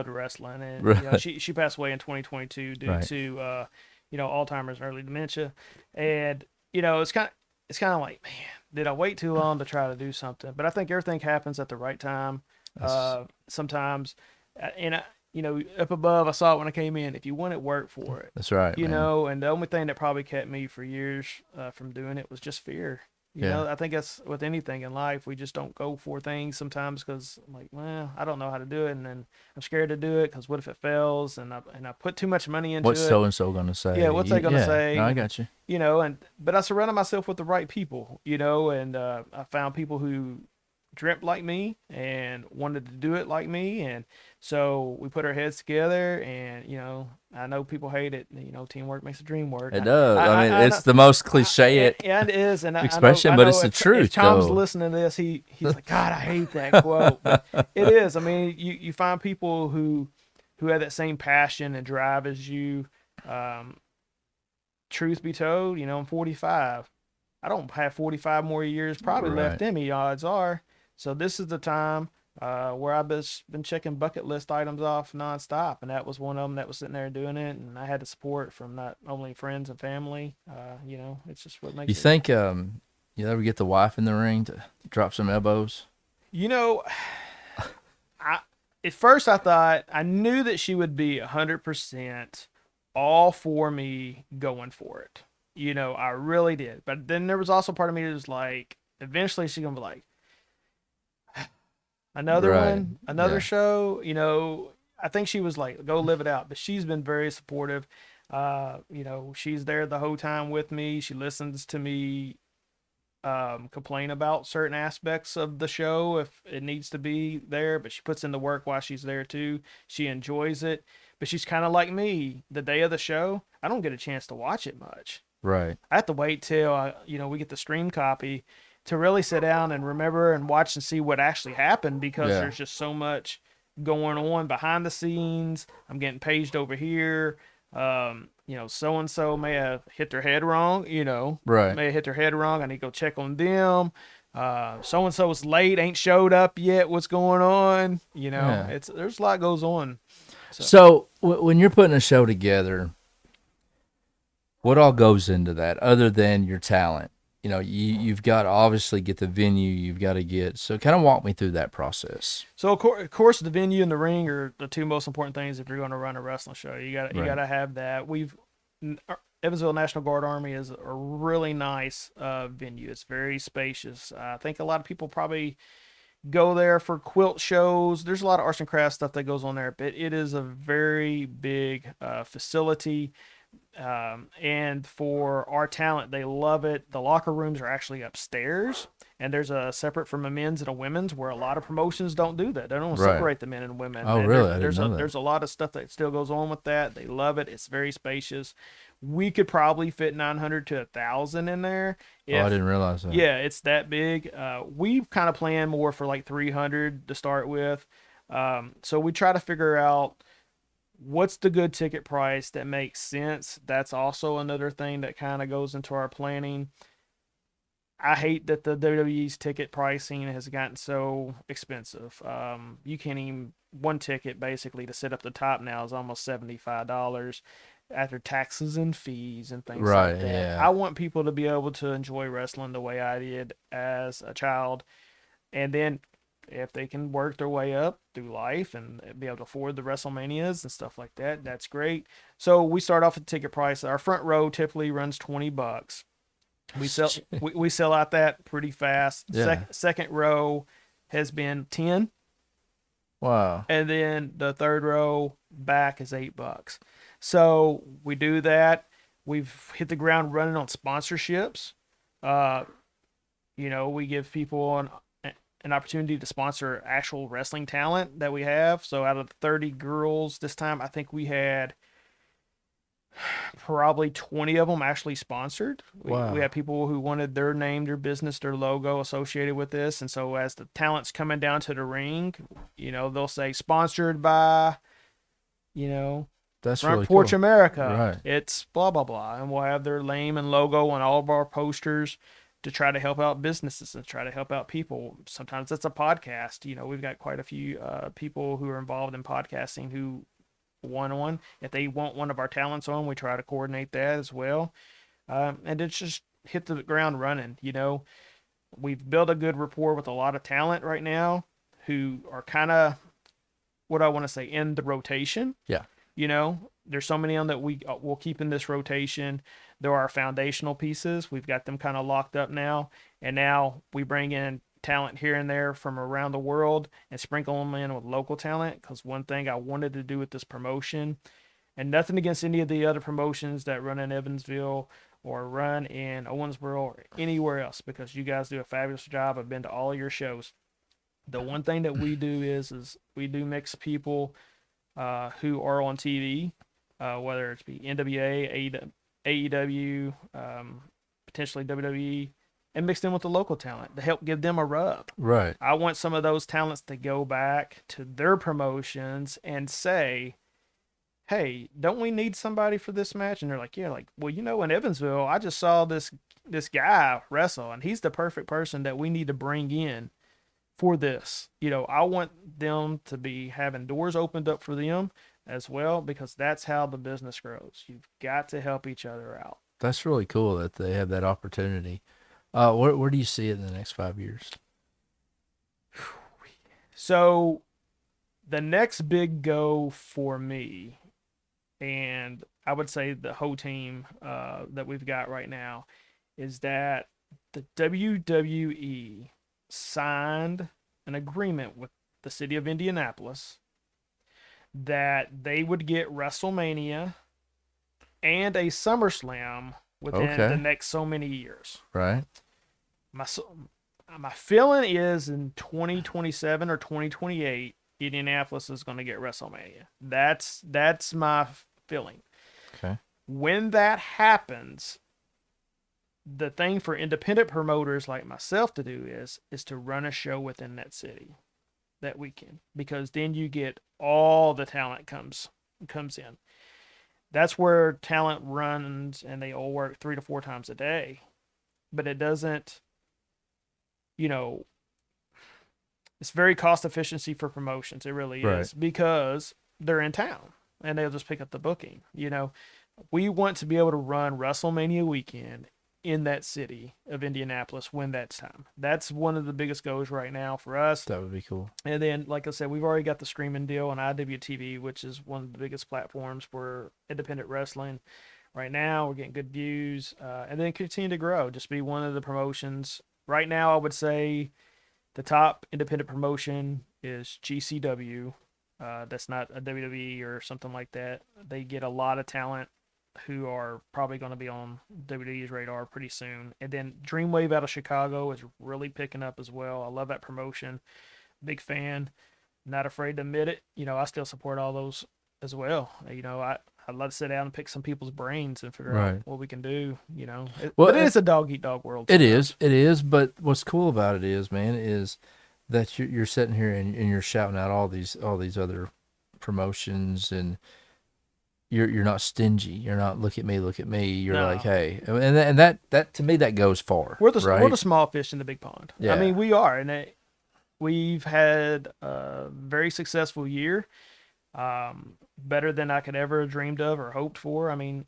wrestling, and you know, Right. she passed away in 2022 due Right. to you know, Alzheimer's and early dementia, and you know, it's kind of like, man, did I wait too long to try to do something? But I think everything happens at the right time. Sometimes, and you know, up above, I saw it when I came in. If you want it, work for it. That's right, You man. know, and the only thing that probably kept me for years from doing it was just fear. You Yeah. know, I think that's with anything in life. We just don't go for things sometimes because, like, well, I don't know how to do it, and then I'm scared to do it because what if it fails? And I put too much money into What's it. so and so gonna say? Yeah, what's they gonna say? No, I got you. You know, but I surrounded myself with the right people. You know, and I found people who dreamt like me and wanted to do it like me, and so we put our heads together. And you know, I know people hate it. You know, teamwork makes the dream work. It does. I mean, it's the most cliche Yeah, it is, and expression, I but know it's the if truth, Tom's though. listening to this, he's like, God, I hate that quote. But it is. I mean, you find people who have that same passion and drive as you. Truth be told, you know, I'm 45. I don't have 45 more years probably left Right. in me, odds are. So this is the time where I've been checking bucket list items off nonstop, and that was one of them that was sitting there doing it, and I had the support from not only friends and family. You know, it's just what makes You it. think you ever get the wife in the ring to drop some elbows? You know, I at first I thought I knew that she would be 100% all for me going for it. You know, I really did. But then there was also part of me that was like, eventually she's gonna be like, another Right. one, another Yeah. show. You know, I think she was like, go live it out. But she's been very supportive. You know, she's there the whole time with me. She listens to me complain about certain aspects of the show if it needs to be there, but she puts in the work while she's there too. She enjoys it, but she's kind of like me. The day of the show, I don't get a chance to watch it much. Right. I have to wait till you know, we get the stream copy to really sit down and remember and watch and see what actually happened, because Yeah. there's just so much going on behind the scenes. I'm getting paged over here. You know, so and so may have hit their head wrong. You know, Right. may have hit their head wrong. I need to go check on them. So and so is late, ain't showed up yet. What's going on? Yeah. There's a lot goes on. So when you're putting a show together, what all goes into that other than your talent? You've got to obviously get the venue. You've got to get, so kind of walk me through that process. So of course, the venue and the ring are the two most important things if you're going to run a wrestling show. You Right. got to have that. Evansville National Guard Army is a really nice venue. It's very spacious. I think a lot of people probably go there for quilt shows. There's a lot of arts and crafts stuff that goes on there, but it is a very big facility. And for our talent, they love it. The locker rooms are actually upstairs, and there's a separate from a men's and a women's, where a lot of promotions don't do that. They don't Right. separate the men and women. Oh, And really? I didn't know that. there's a lot of stuff that still goes on with that. They love it. It's very spacious. We could probably fit 900 to 1,000 in there. Oh, I didn't realize that. Yeah, it's that big. We kind of plan more for like 300 to start with. So we try to figure out what's the good ticket price that makes sense. That's also another thing that kind of goes into our planning. I hate that the WWE's ticket pricing has gotten so expensive. You can't even, one ticket basically to sit up the top now is almost $75 after taxes and fees and things Right, like that. yeah. I want people to be able to enjoy wrestling the way I did as a child. And then if they can work their way up through life and be able to afford the WrestleManias and stuff like that, that's great. So we start off at ticket price. Our front row typically runs $20. We sell out that pretty fast. Yeah. Second row has been 10, Wow. and then the third row back is $8. So we do that. We've hit the ground running on sponsorships. We give people an opportunity to sponsor actual wrestling talent that we have. So out of the 30 girls this time, I think we had probably 20 of them actually sponsored. Wow. We had people who wanted their name, their business, their logo associated with this. And so as the talent's coming down to the ring, they'll say sponsored by, That's Front really Porch cool. America. Right. It's blah, blah, blah. And we'll have their name and logo on all of our posters to try to help out businesses and try to help out people. Sometimes it's a podcast. We've got quite a few people who are involved in podcasting who want one. If they want one of our talents on, we try to coordinate that as well. And it's just hit the ground running. We've built a good rapport with a lot of talent right now who are kind of, what I want to say, in the rotation. Yeah. There's so many on that we'll keep in this rotation. There are foundational pieces. We've got them kind of locked up now. And now we bring in talent here and there from around the world and sprinkle them in with local talent. Because one thing I wanted to do with this promotion, and nothing against any of the other promotions that run in Evansville or run in Owensboro or anywhere else, because you guys do a fabulous job. I've been to all of your shows. The one thing that we do is we do mix people who are on TV, whether it's be NWA, AEW, potentially WWE, and mix them with the local talent to help give them a rub. Right. I want some of those talents to go back to their promotions and say, hey, don't we need somebody for this match? And they're like, yeah, well, in Evansville, I just saw this guy wrestle, and he's the perfect person that we need to bring in for this. I want them to be having doors opened up for them as well, because that's how the business grows. You've got to help each other out. That's really cool that they have that opportunity. Where do you see it in the next 5 years? So the next big go for me, and I would say the whole team that we've got right now, is that the WWE signed an agreement with the city of Indianapolis that they would get WrestleMania and a SummerSlam within the next so many years. Right. My feeling is in 2027 or 2028, Indianapolis is going to get WrestleMania. That's my feeling. Okay. When that happens, the thing for independent promoters like myself to do is to run a show within that city that weekend, because then you get all the talent comes in. That's where talent runs, and they all work 3 to 4 times a day, but it doesn't you know, it's very cost efficiency for promotions. It really Right. is, because they're in town and they'll just pick up the booking. We want to be able to run WrestleMania weekend in that city of Indianapolis when that's time. That's one of the biggest goals right now for us. That would be cool. And then, like I said, we've already got the streaming deal on IWTV, which is one of the biggest platforms for independent wrestling. Right now, we're getting good views, and then continue to grow. Just be one of the promotions. Right now, I would say the top independent promotion is GCW. That's not a WWE or something like that. They get a lot of talent who are probably going to be on WWE's radar pretty soon. And then Dreamwave out of Chicago is really picking up as well. I love that promotion. Big fan. Not afraid to admit it. I still support all those as well. I'd love to sit down and pick some people's brains and figure out Right. what we can do. Well, But it is a dog eat dog world. It sometimes. is. It is. But what's cool about it is, man, is that you're sitting here and you're shouting out all these other promotions, and you're not stingy. You're not look at me, look at me. You're like, No. hey, and that to me that goes far. We're the right? small fish in the big pond. Yeah. I mean, we are, and we've had a very successful year, better than I could ever have dreamed of or hoped for. I mean,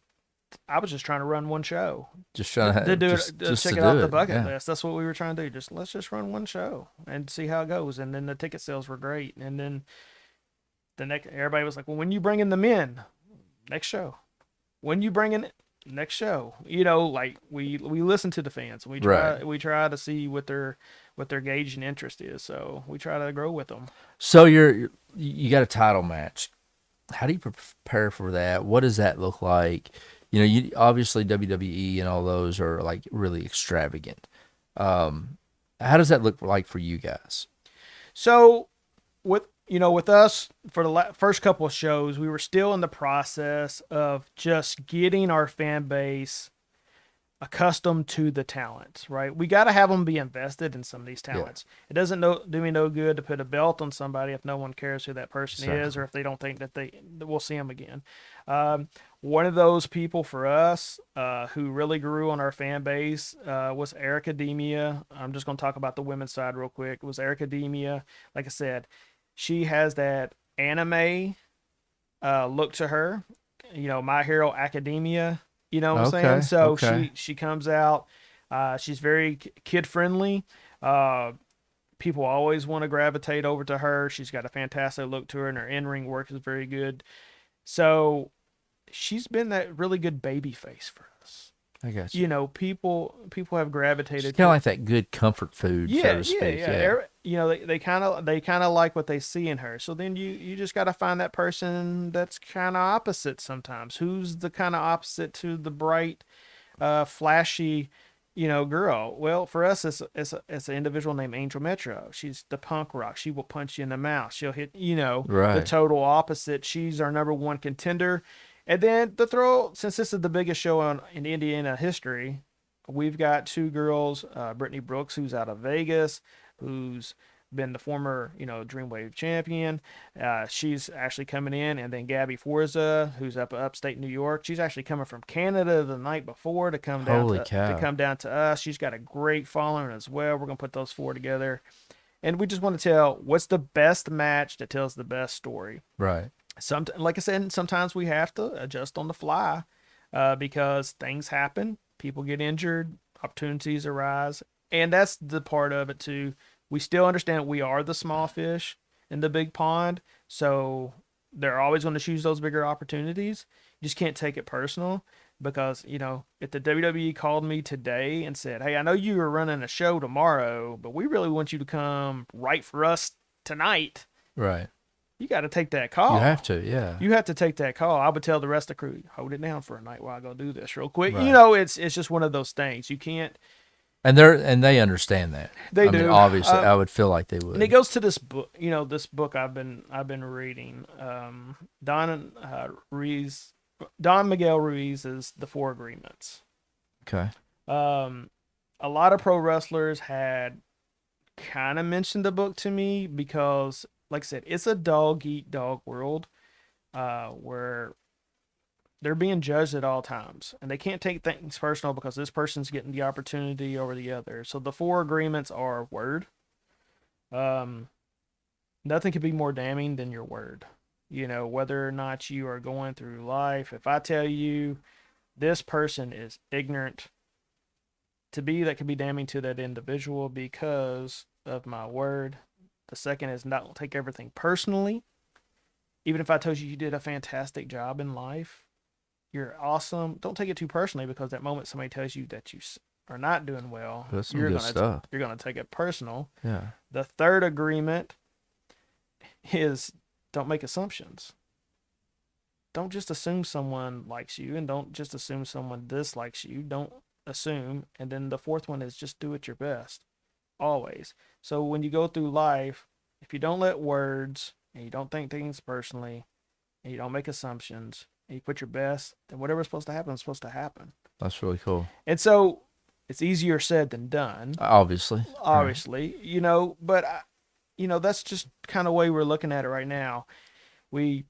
I was just trying to run one show Just trying to to do just, it, just check to it off do the it. bucket Yeah. list. That's what we were trying to do. Let's just run one show and see how it goes. And then the ticket sales were great. And then the next, everybody was like, "Well, when you bring in the men, next show. When you bring in next show." Like we listen to the fans. Right. We try to see what their gauge and interest is. So we try to grow with them. So you got a title match. How do you prepare for that? What does that look like? You obviously WWE and all those are like really extravagant. How does that look like for you guys? So with us for the first couple of shows, we were still in the process of just getting our fan base accustomed to the talents, right? We got to have them be invested in some of these talents. It doesn't do me no good to put a belt on somebody if no one cares who that person is, or if they don't think that we'll see them again. One of those people for us who really grew on our fan base was Academia. I'm just going to talk about the women's side real quick. It was Academia. Like I said, she has that anime look to her. My Hero Academia. You know what I'm saying? So she comes out. She's very kid friendly. People always want to gravitate over to her. She's got a fantastic look to her, and her in-ring work is very good. So she's been that really good baby face for us. I got you. People have gravitated. It's kind of like that good comfort food, so to speak. Yeah. They kind of like what they see in her. So then you just got to find that person that's kind of opposite sometimes. Who's the kind of opposite to the bright, flashy, girl? Well, for us, it's an individual named Angel Metro. She's the punk rock. She will punch you in the mouth. She'll hit, the Right. total opposite. She's our number one contender. And then since this is the biggest show in Indiana history, we've got two girls, Brittany Brooks, who's out of Vegas, who's been the former, Dreamwave champion. She's actually coming in, and then Gabby Forza, who's up upstate New York. She's actually coming from Canada the night before to come down Holy cow. to come down to us. She's got a great following as well. We're gonna put those four together, and we just want to tell what's the best match that tells the best story. Right. Like I said, sometimes we have to adjust on the fly because things happen, people get injured, opportunities arise, and that's the part of it too. We still understand we are the small fish in the big pond, so they're always going to choose those bigger opportunities. You just can't take it personal because if the WWE called me today and said, "Hey, I know you are running a show tomorrow, but we really want you to come right for us tonight." Right. You got to take that call. You have to, yeah. You have to take that call. I would tell the rest of the crew, hold it down for a night while I go do this real quick. Right. It's just one of those things. You can't. And they understand that. They I do. mean, obviously, I would feel like they would. And it goes to this book. This book I've been reading. Don Miguel Ruiz is The Four Agreements. Okay. A lot of pro wrestlers had kind of mentioned the book to me because, like I said, it's a dog eat dog world, where they're being judged at all times, and they can't take things personal because this person's getting the opportunity over the other. So the 4 agreements are word. Um, Nothing could be more damning than your word. Whether or not you are going through life, if I tell you this person is ignorant, that could be damning to that individual because of my word. The second is not take everything personally. Even if I told you did a fantastic job in life, you're awesome. Don't take it too personally because that moment somebody tells you that you are not doing well, That's some good stuff. You're gonna take it personal. Yeah. The third agreement is don't make assumptions. Don't just assume someone likes you, and don't just assume someone dislikes you. Don't assume. And then the fourth one is just do it your best, always. So when you go through life, if you don't let words and you don't think things personally and you don't make assumptions and you put your best, then whatever's supposed to happen is supposed to happen. That's really cool. And so it's easier said than done. Obviously. Right. But that's just kind of the way we're looking at it right now. We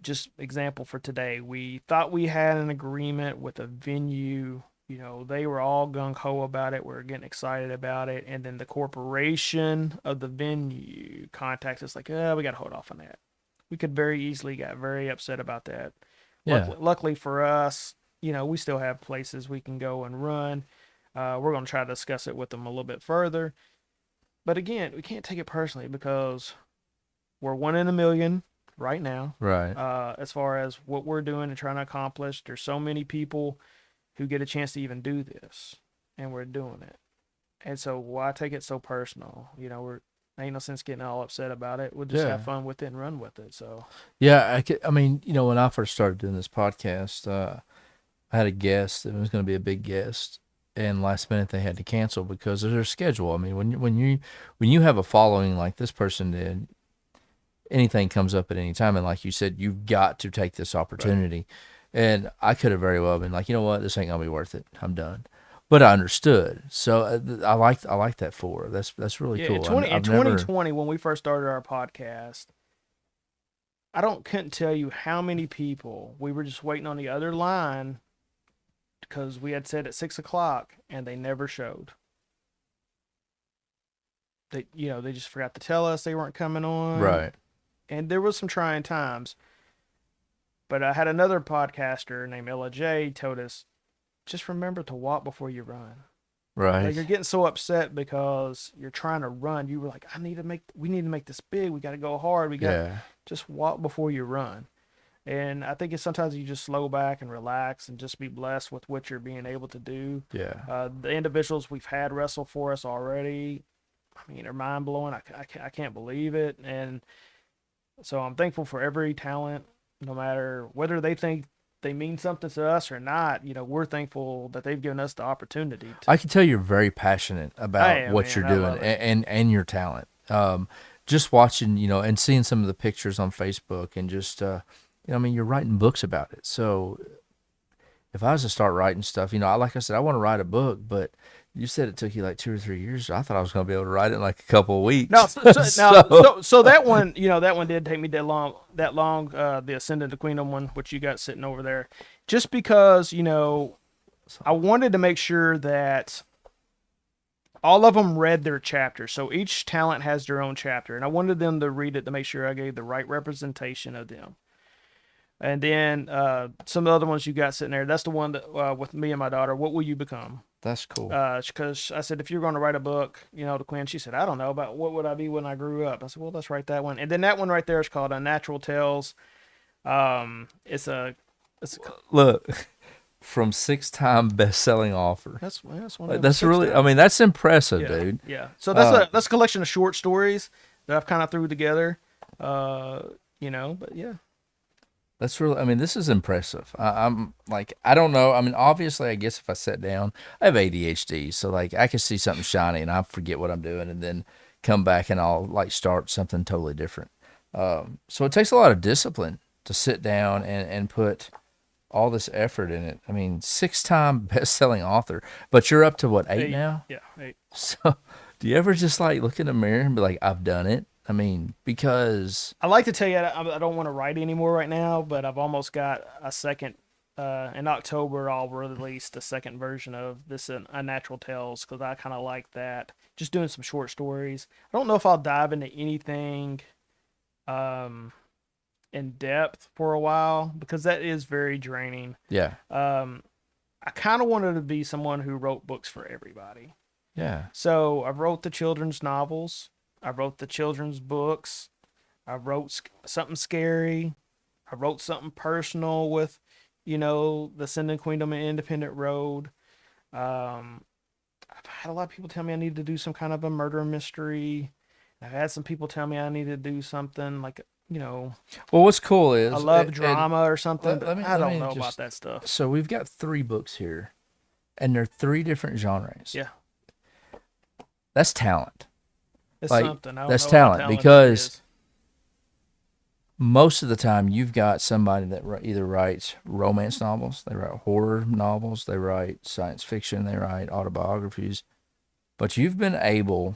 just example for today, we thought we had an agreement with a venue. They were all gung-ho about it. We're getting excited about it. And then the corporation of the venue contacts us like, we got to hold off on that. We could very easily got very upset about that. Yeah. Luckily for us, we still have places we can go and run. We're going to try to discuss it with them a little bit further. But again, we can't take it personally because we're 1 in a million right now. Right. As far as what we're doing and trying to accomplish, there's so many people who get a chance to even do this, and we're doing it. And so why take it so personal? Ain't no sense getting all upset about it. We'll just have fun with it and run with it. So yeah, I mean, when I first started doing this podcast, I had a guest. It was going to be a big guest, and last minute they had to cancel because of their schedule. I mean, when you have a following like this person did, anything comes up at any time, and like you said, you've got to take this opportunity. Right. And I could have very well been like, you know what, this ain't gonna be worth it. I'm done. But I understood, so I like that for her. That's really cool. In 2020, when we first started our podcast, couldn't tell you how many people we were just waiting on the other line because we had said at 6:00 and they never showed. They just forgot to tell us they weren't coming on. Right. And there was some trying times. But I had another podcaster named Ella J told us, just remember to walk before you run. Right. Like you're getting so upset because you're trying to run. You were like, we need to make this big. We got to go hard. We got to just walk before you run. And I think it's sometimes you just slow back and relax and just be blessed with what you're being able to do. Yeah. The individuals we've had wrestle for us already, I mean, they're mind blowing. I can't believe it. And so I'm thankful for every talent, no matter whether they think they mean something to us or not. We're thankful that they've given us the opportunity. I can tell you're very passionate about what you're doing and your talent. Just watching, and seeing some of the pictures on Facebook and just, you're writing books about it. So if I was to start writing stuff, like I said, I want to write a book, but you said it took you like 2 or 3 years. I thought I was going to be able to write it in like a couple of weeks. No, so that one, that one did take me that long. The Ascending the Queendom one, which you got sitting over there, just because I wanted to make sure that all of them read their chapter. So each talent has their own chapter, and I wanted them to read it to make sure I gave the right representation of them. And then some of the other ones you got sitting there, that's the one that with me and my daughter, what will you become? That's cool. Because I said, if you're going to write a book, to Quinn, she said, I don't know about what would I be when I grew up. I said, well, let's write that one. And then that one right there is called Unnatural Tales. Look, from 6-time best-selling author. That's really, I mean, that's impressive, dude. Yeah. So that's a collection of short stories that I've kind of threw together. But yeah. That's really, I mean, this is impressive. I'm like, I don't know. I mean, obviously, I guess if I sat down, I have ADHD. So, like, I can see something shiny and I forget what I'm doing and then come back and I'll, like, start something totally different. So it takes a lot of discipline to sit down and put all this effort in it. I mean, 6-time best-selling author. But you're up to, what, 8 now? Yeah, 8. So, do you ever just, like, look in the mirror and be like, I've done it? I mean, because I like to tell you I don't want to write anymore right now, but I've almost got a second. In October, I'll release the second version of this Unnatural Tales because I kind of like that. Just doing some short stories. I don't know if I'll dive into anything um, in depth for a while because that is very draining. yeah, I kind of wanted to be someone who wrote books for everybody. yeah, So I wrote the children's novels. I wrote the children's books. I wrote something scary. I wrote something personal with, the Ascending Queendom and Independent Road. Um, I've had a lot of people tell me I need to do some kind of a murder mystery. I've had some people tell me I need to do something like, Well, what's cool a is love drama or something, but I let don't me know about just. that stuff. So we've got 3 books here, and they're 3 different genres. Yeah, That's talent. it's Like, something. I don't that's know how talent talented it because is. most of the time you've got somebody that either writes romance novels, they write horror novels, they write science fiction, they write autobiographies, but you've been able,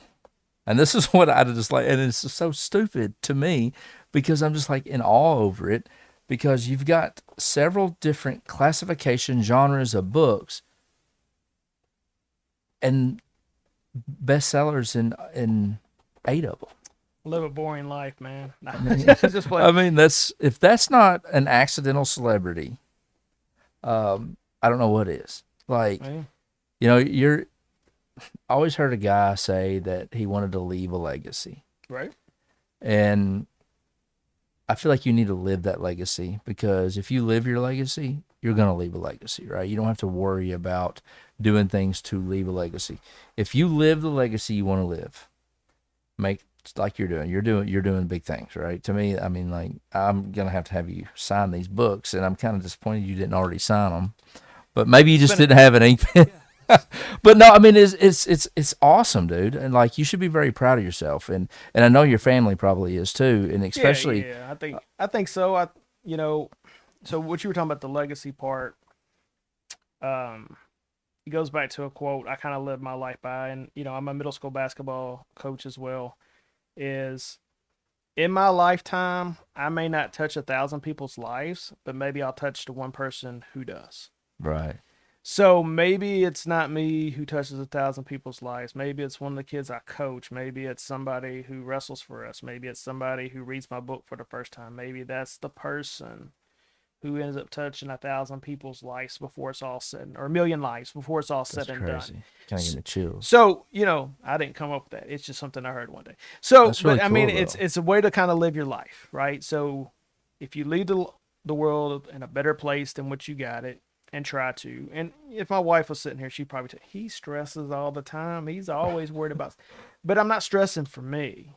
and this is what I just like, and it's so stupid to me because I'm just like in awe over it because you've got several different classification genres of books and bestsellers in 8 of them. Live a boring life, man. I mean, Just play. I mean, if that's not an accidental celebrity, I don't know what is. Like, Man. you're I always heard a guy say that he wanted to leave a legacy. Right? And I feel like you need to live that legacy because if you live your legacy, you're going to leave a legacy, right? You don't have to worry about doing things to leave a legacy. If you live the legacy you want to live, make like you're doing. You're doing big things, right? To me, I mean, like I'm gonna have you sign these books, and I'm kind of disappointed you didn't already sign them. But maybe you just didn't have an ink pen. But no, I mean, it's awesome, dude, and like you should be very proud of yourself, and I know your family probably is too, and especially Yeah. I think so. So what you were talking about the legacy part, it goes back to a quote I kind of live my life by, and I'm a middle school basketball coach as well. Is in my lifetime, I may not touch 1,000 people's lives, but maybe I'll touch the one person who does. right, So maybe it's not me who touches 1,000 people's lives. Maybe it's one of the kids I coach. Maybe it's somebody who wrestles for us. Maybe it's somebody who reads my book for the first time. Maybe that's the person who ends up touching 1,000 people's lives before it's all said, or 1,000,000 lives before it's all said that's and crazy. done. Kind of give me chills. So I didn't come up with that. It's just something I heard one day. So, That's really but I mean, cool, though. it's a way to kind of live your life, right? So, if you leave the world in a better place than what you got it, and try to, and if my wife was sitting here, she'd probably say he stresses all the time. He's always worried about, but I'm not stressing for me.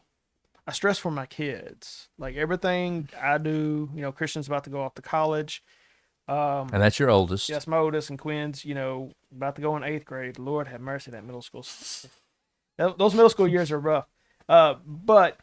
I stress for my kids. Like everything I do, Christian's about to go off to college. And that's your oldest. Yes, my oldest and Quinn's, about to go in 8th grade. Lord have mercy, that middle school. Those middle school years are rough. But,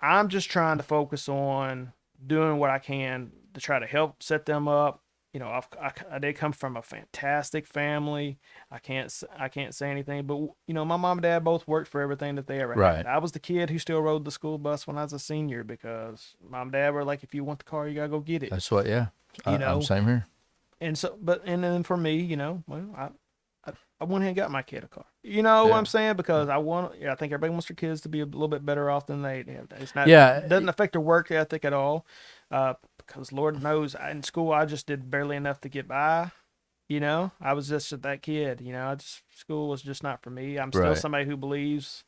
I'm just trying to focus on doing what I can to try to help set them up. I did come from a fantastic family. I can't say anything, but my mom and dad both worked for everything that they ever Right. had. I was the kid who still rode the school bus when I was a senior because mom and dad were like, if you want the car, you gotta go get it. That's what. Yeah. I'm same here. And so, and then for me, well, I went ahead and got my kid a car. You know what Yeah. I'm saying? Because I think everybody wants their kids to be a little bit better off than they have. It's not. Yeah. It doesn't affect their work ethic at all. Because Lord knows, in school I just did barely enough to get by. I was just that kid. School was just not for me. I'm still Right. somebody who believes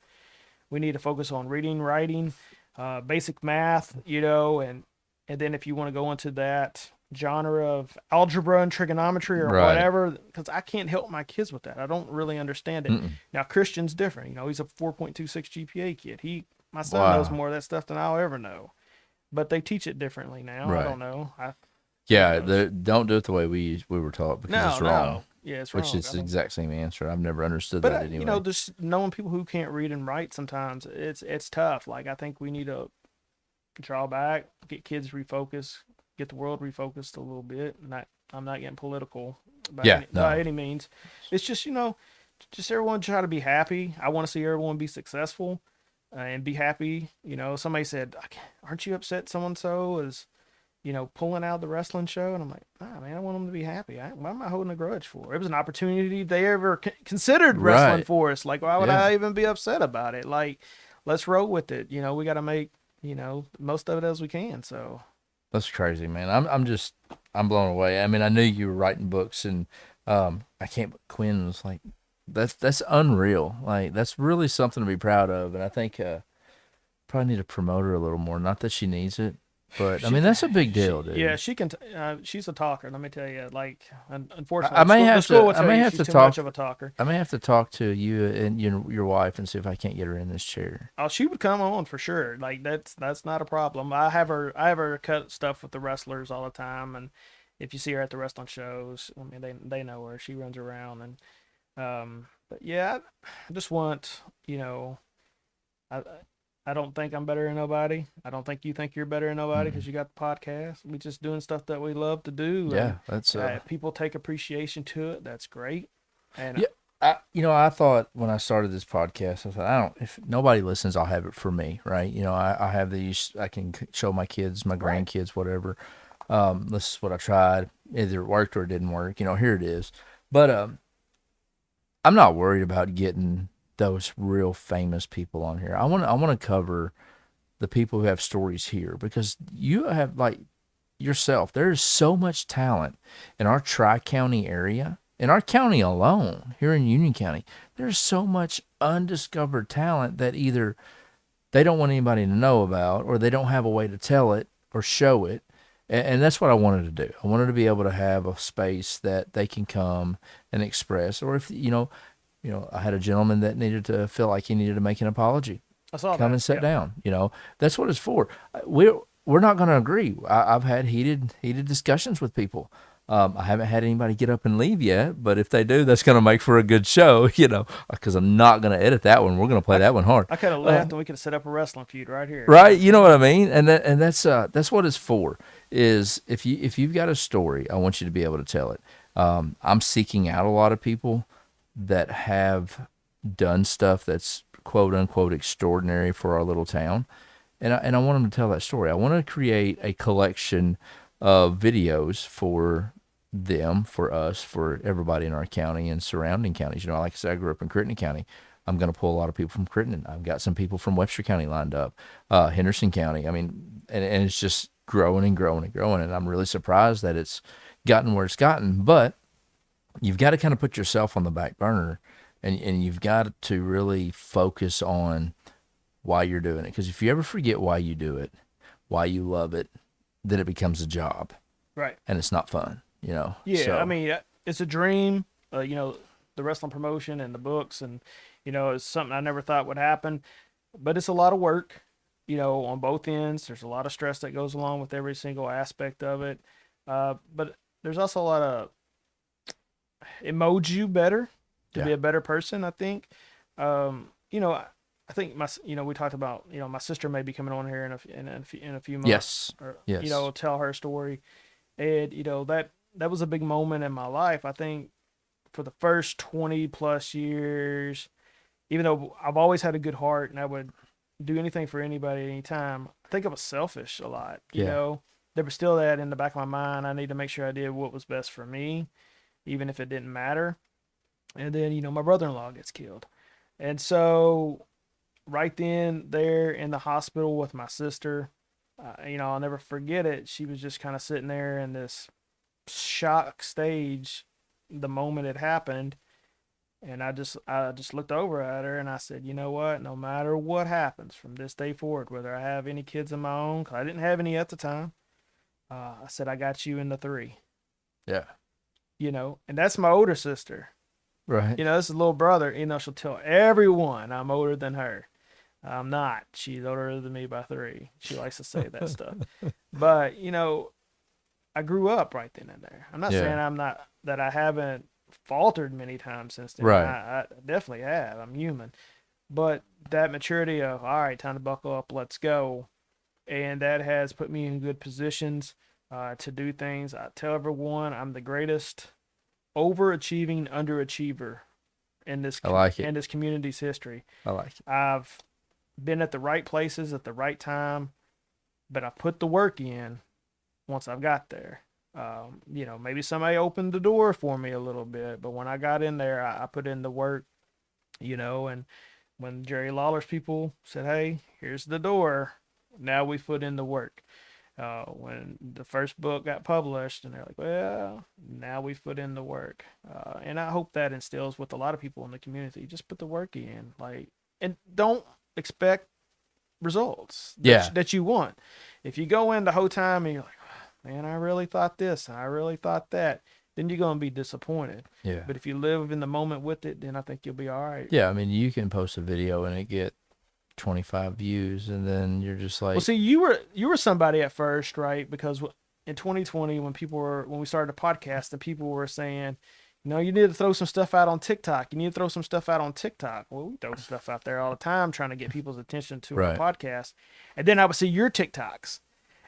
we need to focus on reading, writing, basic math. And then if you want to go into that genre of algebra and trigonometry or Right. whatever, because I can't help my kids with that. I don't really understand it. Mm-mm. Now Christian's different. He's a 4.26 GPA kid. My son Wow. knows more of that stuff than I'll ever know. But they teach it differently now. Right. I don't know. Yeah. Don't do it the way we were taught because it's wrong. No. Yeah, it's wrong. Which is the exact same answer. I've never understood but that anyway. just knowing people who can't read and write sometimes it's tough. Like I think we need to draw back, get kids refocused, get the world refocused a little bit. I'm not getting political by any means. It's just just everyone try to be happy. I want to see everyone be successful and be happy. You know, somebody said, "Aren't you upset so and so is, pulling out the wrestling show?" And I'm like, "Nah, man, I want them to be happy. Why am I holding a grudge for? It was an opportunity they ever considered wrestling Right. for us. Like, why would Yeah. I even be upset about it? Like, let's roll with it. We got to make most of it as we can." So That's crazy, man. I'm blown away. I mean, I knew you were writing books, and I can't. But Quinn was like, that's unreal. Like that's really something to be proud of. And I think probably need to promote her a little more. Not that she needs it, but I she mean can, that's a big deal, dude. yeah, she can. She's a talker. Let me tell you. Like, I unfortunately, may the have school to. will I tell may you have she's to too much talk. of a talker. I may have to talk to you and your wife and see if I can't get her in this chair. Oh, she would come on for sure. Like that's not a problem. I have her cut stuff with the wrestlers all the time, and if you see her at the wrestling shows, I mean they know her. She runs around and but yeah, I just want I I don't think I'm better than nobody. I don't think you think you're better than nobody Mm. because you got the podcast. We just doing stuff that we love to do, and Yeah, that's if people take appreciation to it, that's great. And yeah. I thought when I started this podcast, I thought I don't. If nobody listens, I'll have it for me, right? I have these. I can show my kids, my right, grandkids, whatever. This is what I tried. Either it worked or it didn't work. Here it is. But I'm not worried about getting those real famous people on here. I want to cover the people who have stories here because you have like yourself. There's so much talent in our Tri-County area, in our county alone, here in Union County. There's so much undiscovered talent that either they don't want anybody to know about or they don't have a way to tell it or show it. And that's what I wanted to do. I wanted to be able to have a space that they can come and express. Or if I had a gentleman that needed to feel like he needed to make an apology, I saw come that. and sit Yeah, down. That's what it's for. We're not going to agree. I've had heated discussions with people. I haven't had anybody get up and leave yet, but if they do, that's going to make for a good show. Because I'm not going to edit that one. We're going to play I that one hard. I could have left and we could have set up a wrestling feud right here. Right? You know what I mean? And that's what it's for. Is if you've got a story, I want you to be able to tell it. I'm seeking out a lot of people that have done stuff that's quote unquote extraordinary for our little town, and I want them to tell that story. I want to create a collection of videos for them, for us, for everybody in our county and surrounding counties. Like I said, I grew up in Crittenden County. I'm going to pull a lot of people from Crittenden. I've got some people from Webster County lined up, Henderson County. I mean, and it's just growing and growing and growing. And I'm really surprised that it's gotten where it's gotten. But you've got to kind of put yourself on the back burner, and you've got to really focus on why you're doing it. Because if you ever forget why you do it, why you love it, then it becomes a job, Right. and it's not fun. Yeah. So I mean, it's a dream. The wrestling promotion and the books, and it's something I never thought would happen, but it's a lot of work. On both ends, there's a lot of stress that goes along with every single aspect of it. But there's also a lot of it molds you better to be yeah, a better person. I think. I think we talked about, my sister may be coming on here in a few months, yes, or yes, tell her story, and that was a big moment in my life. I think for the first 20 plus years, even though I've always had a good heart and I would do anything for anybody at any time, I think I was selfish a lot. yeah, There was still that in the back of my mind. I need to make sure I did what was best for me, even if it didn't matter. And then, my brother-in-law gets killed. And so right then there in the hospital with my sister, I'll never forget it. She was just kind of sitting there in this shock stage the moment it happened, and I just looked over at her and I said, you know what? No matter what happens from this day forward, whether I have any kids of my own, 'cause I didn't have any at the time, I said I got you in the three. yeah, And that's my older sister. right, This is a little brother. She'll tell everyone I'm older than her. I'm not. She's older than me by 3. She likes to say that stuff. But, I grew up right then and there. I'm not saying yeah, that I haven't faltered many times since then. right, I definitely have. I'm human. But that maturity of, all right, time to buckle up, let's go. And that has put me in good positions to do things. I tell everyone I'm the greatest overachieving underachiever I like it. in this community's history. I like it. I've been at the right places at the right time, but I put the work in once I've got there. Maybe somebody opened the door for me a little bit, but when I got in there, I put in the work, and when Jerry Lawler's people said, "Hey, here's the door," now we put in the work. When the first book got published, and they're like, "Well, now we've put in the work," and I hope that instills with a lot of people in the community. Just put the work in, and don't expect results that you want. If you go in the whole time and you're like, "Man, I really thought this, and I really thought that," then you're gonna be disappointed. Yeah. But if you live in the moment with it, then I think you'll be all right. Yeah, I mean, you can post a video and it get 25 views, and then you're just like, Well, see, you were somebody at first, right? Because in 2020, when we started the podcast, and people were saying, you need to throw some stuff out on TikTok. You need to throw some stuff out on TikTok. Well, we throw stuff out there all the time, trying to get people's attention to our podcast. And then I would see your TikToks,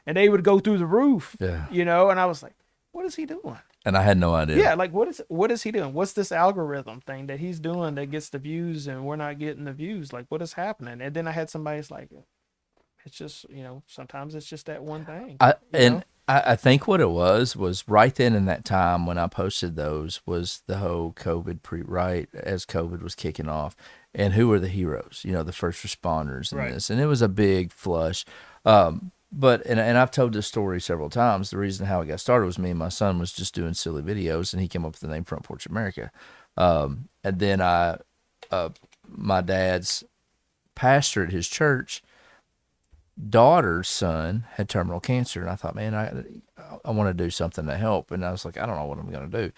and they would go through the roof. Yeah. And I was like, what is he doing? And I had no idea. Yeah, like what is he doing? What's this algorithm thing that he's doing that gets the views and we're not getting the views? Like, what is happening? And then I had somebody's like, it's just, sometimes it's just that one thing. I think what it was right then in that time when I posted those was the whole COVID right as COVID was kicking off, and who were the heroes? The first responders in this, and it was a big flush. But I've told this story several times. The reason how it got started was me and my son was just doing silly videos, and he came up with the name Front Porch America. And then my dad's pastor at his church, daughter's son had terminal cancer, and I thought, man, I want to do something to help. And I was like, I don't know what I'm going to do.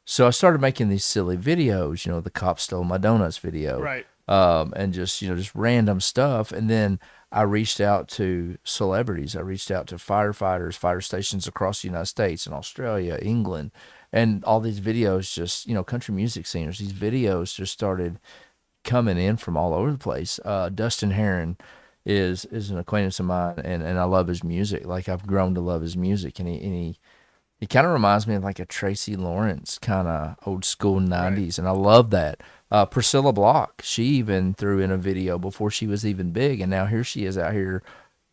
So I started making these silly videos, the cop stole my donuts video, right? And just random stuff. And then I reached out to celebrities. I reached out to firefighters, fire stations across the United States and Australia, England, and all these videos just, country music singers. These videos just started coming in from all over the place. Dustin Heron is an acquaintance of mine, and I love his music. Like, I've grown to love his music, and he kind of reminds me of like a Tracy Lawrence kind of old school 90s, and I love that. Priscilla Block, she even threw in a video before she was even big, and now here she is out here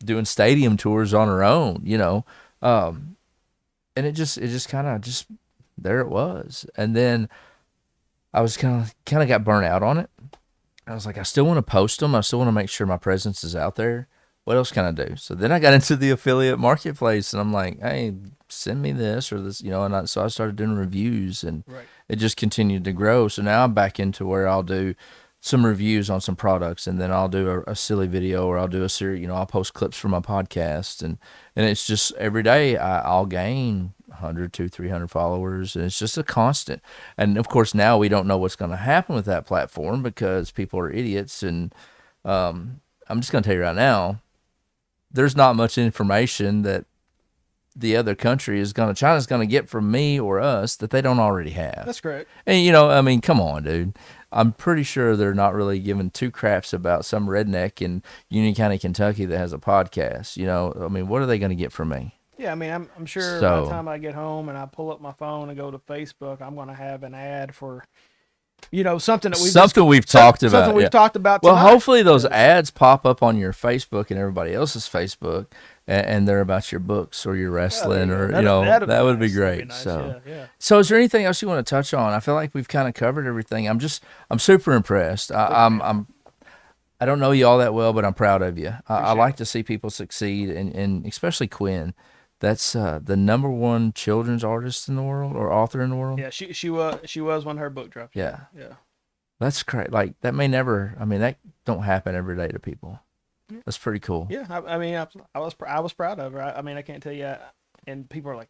doing stadium tours on her own, and it just kind of just there it was. And then I was kind of got burnt out on it. I was like, I still want to post them. I still want to make sure my presence is out there. What else can I do? So then I got into the affiliate marketplace, and I'm like, hey, send me this or this, so I started doing reviews, and it just continued to grow. So now I'm back into where I'll do some reviews on some products, and then I'll do a silly video, or I'll do a series, I'll post clips from my podcast, and it's just every day I'll gain 100, 200, 300 followers, and it's just a constant. And of course, now we don't know what's going to happen with that platform because people are idiots, and I'm just going to tell you right now, there's not much information that the other country China's going to get from me or us that they don't already have. That's correct. And come on, dude. I'm pretty sure they're not really giving two craps about some redneck in Union County, Kentucky that has a podcast. What are they going to get from me? Yeah, I'm sure by the time I get home and I pull up my phone and go to Facebook, I'm going to have an ad for something we've talked about. Something we've talked about tonight. Well, hopefully those ads pop up on your Facebook and everybody else's Facebook, and they're about your books or your wrestling, that would be great. Nice. So is there anything else you want to touch on? I feel like we've kind of covered everything. I'm super impressed. I don't know you all that well, but I'm proud of you. I like to see people succeed, and especially Quinn. That's the #1 children's artist in the world, or author in the world. Yeah, she was when her book dropped. Yeah. Yeah. That's great. Like, that may never. That don't happen every day to people. That's pretty cool. Yeah, I was proud of her. I can't tell you. And people are like,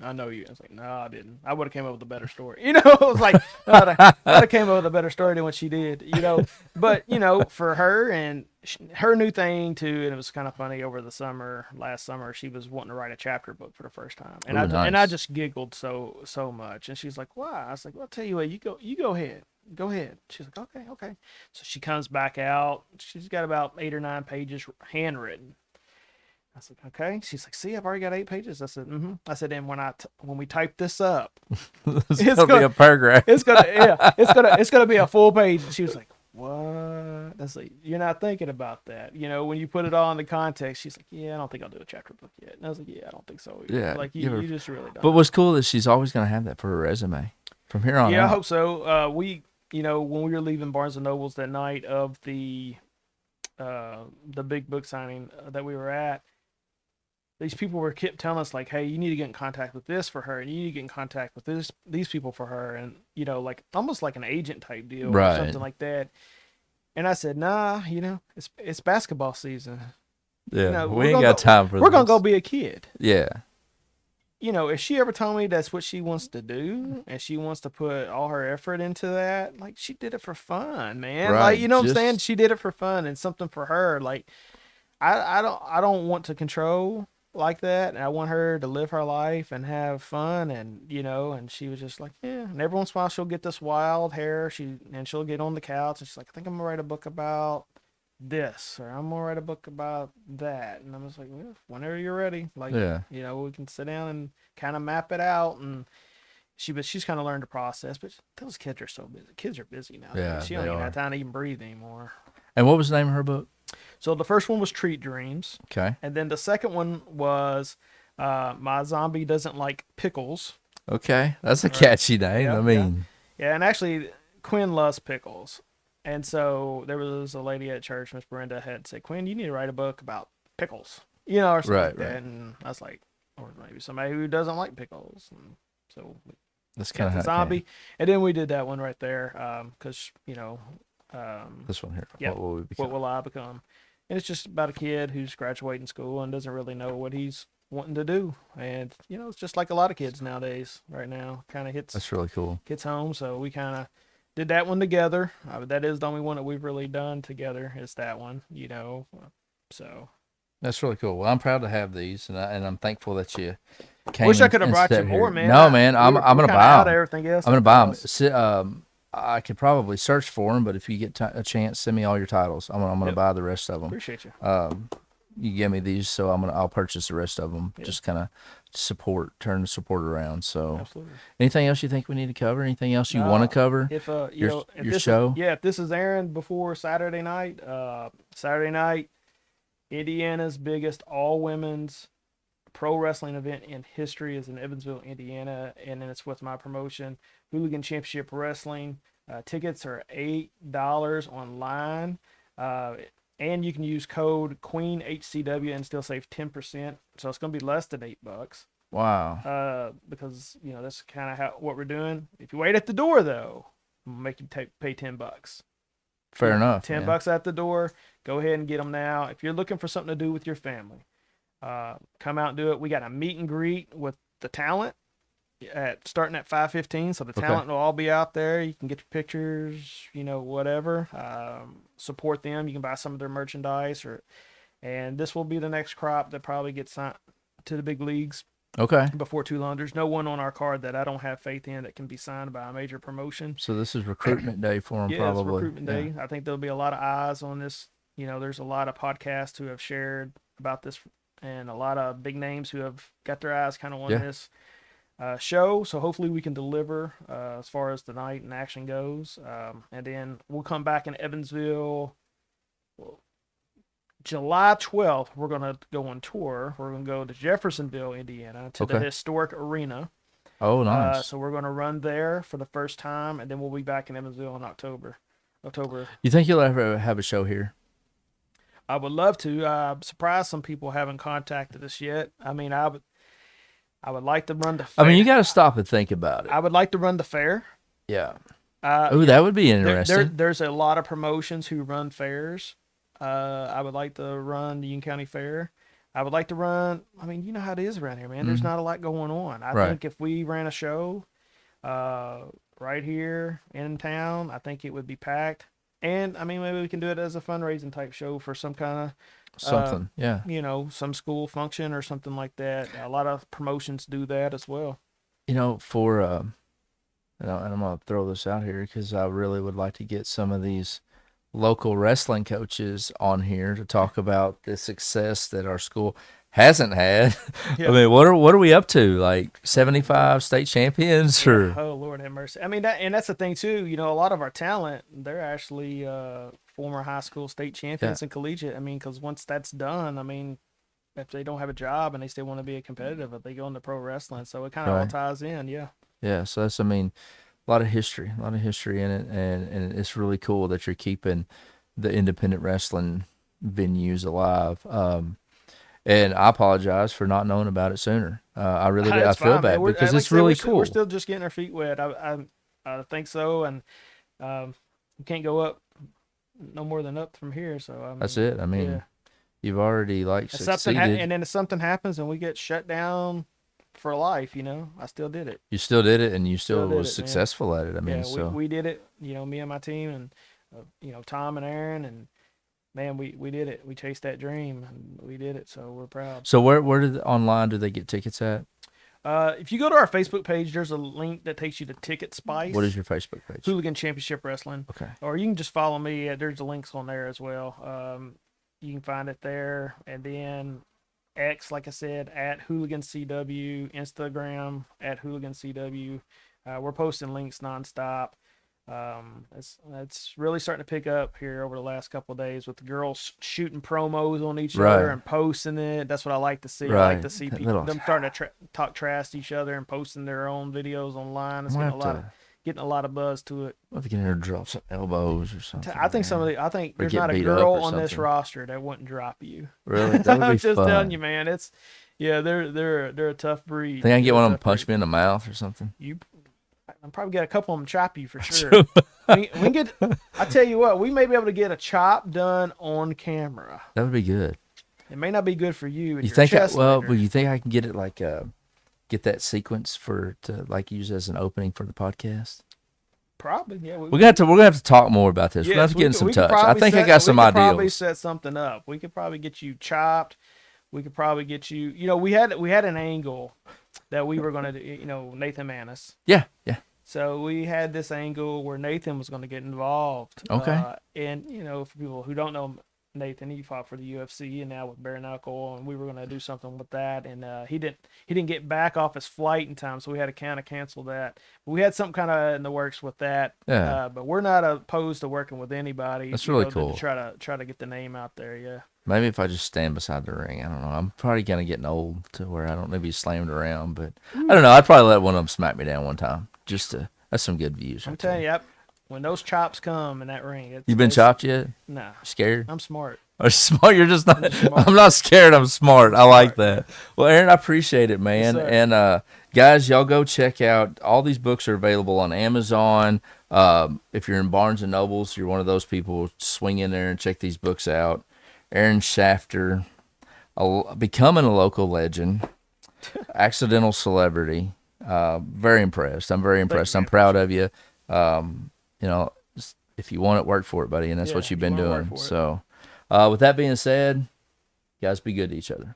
I know you. I was like, no, I didn't. I would have came up with a better story. I was like, I'd have came up with a better story than what she did. But for her and her new thing too, and it was kind of funny over the last summer, she was wanting to write a chapter book for the first time, and I just giggled so much, and she's like, why? I was like, well, I'll tell you what, you go ahead. She's like, okay. So she comes back out. She's got about 8 or 9 pages handwritten. I said, okay. She's like, see, I've already got 8 pages. I said, mm-hmm. I said, and when we type this up, It's gonna be a paragraph. it's gonna be a full page. And she was like, what? That's like, you're not thinking about that. When you put it all in the context, she's like, yeah, I don't think I'll do a chapter book yet. And I was like, yeah, I don't think so either. Yeah, Like you just really don't. But what's cool is she's always gonna have that for her resume from here on Yeah, out. I hope so. When we were leaving Barnes and Nobles that night of the big book signing that we were at, these people kept telling us like, hey, you need to get in contact with this for her, and you need to get in contact with these people for her, and like almost like an agent type deal or something like that. And I said, nah, it's basketball season. Yeah, we ain't got time for this. We're gonna go be a kid. Yeah. If she ever told me that's what she wants to do and she wants to put all her effort into that, like she did it for fun, man. Right, Like, what I'm saying? She did it for fun and something for her. Like, I don't want to control like that. And I want her to live her life and have fun. And, and she was just like, yeah. And every once in a while she'll get this wild hair. She'll get on the couch and she's like, I think I'm gonna write a book about this, or I'm gonna write a book about that. And I'm just like, well, whenever you're ready, like, we can sit down and kind of map it out. And she's kind of learned the process, but those kids are so busy. Kids are busy now. Yeah, she don't even have time to even breathe anymore. And what was the name of her book? So the first one was Treat Dreams. Okay. And then the second one was My Zombie Doesn't Like Pickles. Okay, that's a catchy name. Yeah, and actually Quinn loves pickles. And so there was a lady at church, Miss Brenda, had said, Quinn, you need to write a book about pickles, or something like that. And I was like, or maybe somebody who doesn't like pickles. And so that's kind of how zombie. And then we did that one right there because, this one here. Yeah, what will I become? And it's just about a kid who's graduating school and doesn't really know what he's wanting to do. And, it's just like a lot of kids nowadays right now. Kind of That's really cool. Hits home. So we kind of did that one together. That is the only one that we've really done together is that one, so. That's really cool. Well, I'm proud to have these, and I'm thankful that you came. Wish I could have brought you more, man. No, man, I'm gonna buy them. Everything else. I'm gonna buy them. I could probably search for them, but if you get a chance, send me all your titles. I'm gonna buy the rest of them. Appreciate you. You give me these, so I'll purchase the rest of them. Yeah. Just kind of turn the support around. So, absolutely. Anything else you think we need to cover? Anything else you want to cover? If your show, if this is Ehren before Saturday night, Indiana's biggest all-women's pro wrestling event in history is in Evansville, Indiana, and then it's with my promotion, Hooligan Championship Wrestling. Tickets are $8 online, and you can use code QueenHCW and still save 10%. So it's going to be less than $8. Wow. Because that's kind of what we're doing. If you wait at the door, though, I'm gonna make you pay $10. Fair enough. $10 at the door. Go ahead and get them now. If you're looking for something to do with your family, come out and do it. We got a meet and greet with the talent starting at 5:15. So the talent will all be out there. You can get your pictures, whatever. Support them. You can buy some of their merchandise, and this will be the next crop that probably gets signed to the big leagues. Okay. Before too long. There's no one on our card that I don't have faith in that can be signed by a major promotion. So this is recruitment day for them, probably. It's recruitment day. I think there'll be a lot of eyes on this. There's a lot of podcasts who have shared about this, and a lot of big names who have got their eyes kind of on this show. So hopefully we can deliver as far as the night and action goes. And then we'll come back in Evansville. July 12th, we're going to go on tour. We're going to go to Jeffersonville, Indiana, to the historic arena. Oh, nice. So we're going to run there for the first time, and then we'll be back in Evansville in October. You think you'll ever have a show here? I would love to. I'm surprised some people haven't contacted us yet. I mean, I would like to run the fair. I mean, you got to stop and think about it. I would like to run the fair. Yeah. That would be interesting. There's a lot of promotions who run fairs. I would like to run the Union County Fair. I would like to run, you know how it is around here, man. Mm-hmm. There's not a lot going on. I think if we ran a show right here in town, I think it would be packed. And, maybe we can do it as a fundraising type show for some kind of something, some school function or something like that. A lot of promotions do that as well. And I'm going to throw this out here because I really would like to get some of these local wrestling coaches on here to talk about the success that our school hasn't had. Yeah. I mean, what are we up to? Like 75 state champions or Oh Lord have mercy. I mean that's the thing too. You know, a lot of our talent, they're actually former high school state champions and collegiate. I mean, because once that's done, I mean, if they don't have a job and they still want to be a competitive, they go into pro wrestling. So it kind of all right? ties in. Yeah. Yeah, so that's, I mean, a lot of history in it, and it's really cool that you're keeping the independent wrestling venues alive. And I apologize for not knowing about it sooner. I really did. I It's feel fine, man. bad because Like I it's said, really we're cool. still just getting our feet wet. I think so, and we can't go up no more than up from here. So I mean, That's it. I mean, yeah. you've already like If succeeded. and then if something happens and we get shut down for life, you know, I still did it. You still did it, and you Still still did was it, man. successful at it. I mean, Yeah, so we did it. You know, me and my team, and you know, Tom and Aaron, and man, we did it. We chased that dream, and we did it. So we're proud. so where did online do they get tickets at? If you go to our Facebook page, there's a link that takes you to Ticket Spice. What is your Facebook page? Hooligan Championship Wrestling. Okay. Or you can just follow me. There's the links on there as well. You can find it there, and then X, like I said, at Hooligan CW, Instagram at Hooligan CW. We're posting links nonstop. It's really starting to pick up here over the last couple of days with the girls shooting promos on each Right. other and posting it. That's what I like to see. I Right. like to see That people little- them starting to talk trash to each other and posting their own videos online. It's I'm getting gonna have getting a lot of buzz to it. We'll have to get in there and drop some elbows or something. I think I think Or there's get not a beat up girl or on this something. roster that wouldn't drop you. Really? That would I'm be just fun. telling you, man. They're a tough breed. Think I can get They're a one of them tough to punch breed. me in the mouth or something? I'll probably get a couple of them chop you for sure. we can get. I tell you what, we may be able to get a chop done on camera. That would be good. It may not be good for you. And You your think chest later. but you think I can get it like get that sequence to like use as an opening for the podcast? Probably, yeah. We're gonna have to talk more about this. We're gonna have to get in some we could touch. I probably think I set- got some we could Probably ideas. set something up. We could probably get you chopped. We could probably get you. You know, we had an angle that we were gonna do. You know, Nathan Manis. Yeah. So we had this angle where Nathan was going to get involved. Okay. And you know, for people who don't know Nathan, he fought for the UFC and now with bare knuckle, and we were going to do something with that. And he didn't get back off his flight in time, so we had to kind of cancel that. But we had something kind of in the works with that. Yeah. But we're not opposed to working with anybody. That's you really know, cool. To try to get the name out there. Yeah. Maybe if I just stand beside the ring. I don't know. I'm probably kind of getting old to where I don't need to be slammed around, but I don't know. I'd probably let one of them smack me down one time. That's some good views. I'm telling you, when those chops come in that ring, You been chopped yet? Nah. Scared? I'm smart. Or smart? You're just not. Smart. I'm not scared. I'm smart. I like that. Well, Aaron, I appreciate it, man. Yes, sir. And guys, y'all go check out. All these books are available on Amazon. If you're in Barnes and Nobles, you're one of those people. Swing in there and check these books out. Ehren Schaffter, becoming a local legend, accidental celebrity. Very impressed. I'm very impressed. I'm proud of you. You know, if you want it, work for it, buddy, and that's what you've been you wanna work doing. for it. So, with that being said, guys, be good to each other.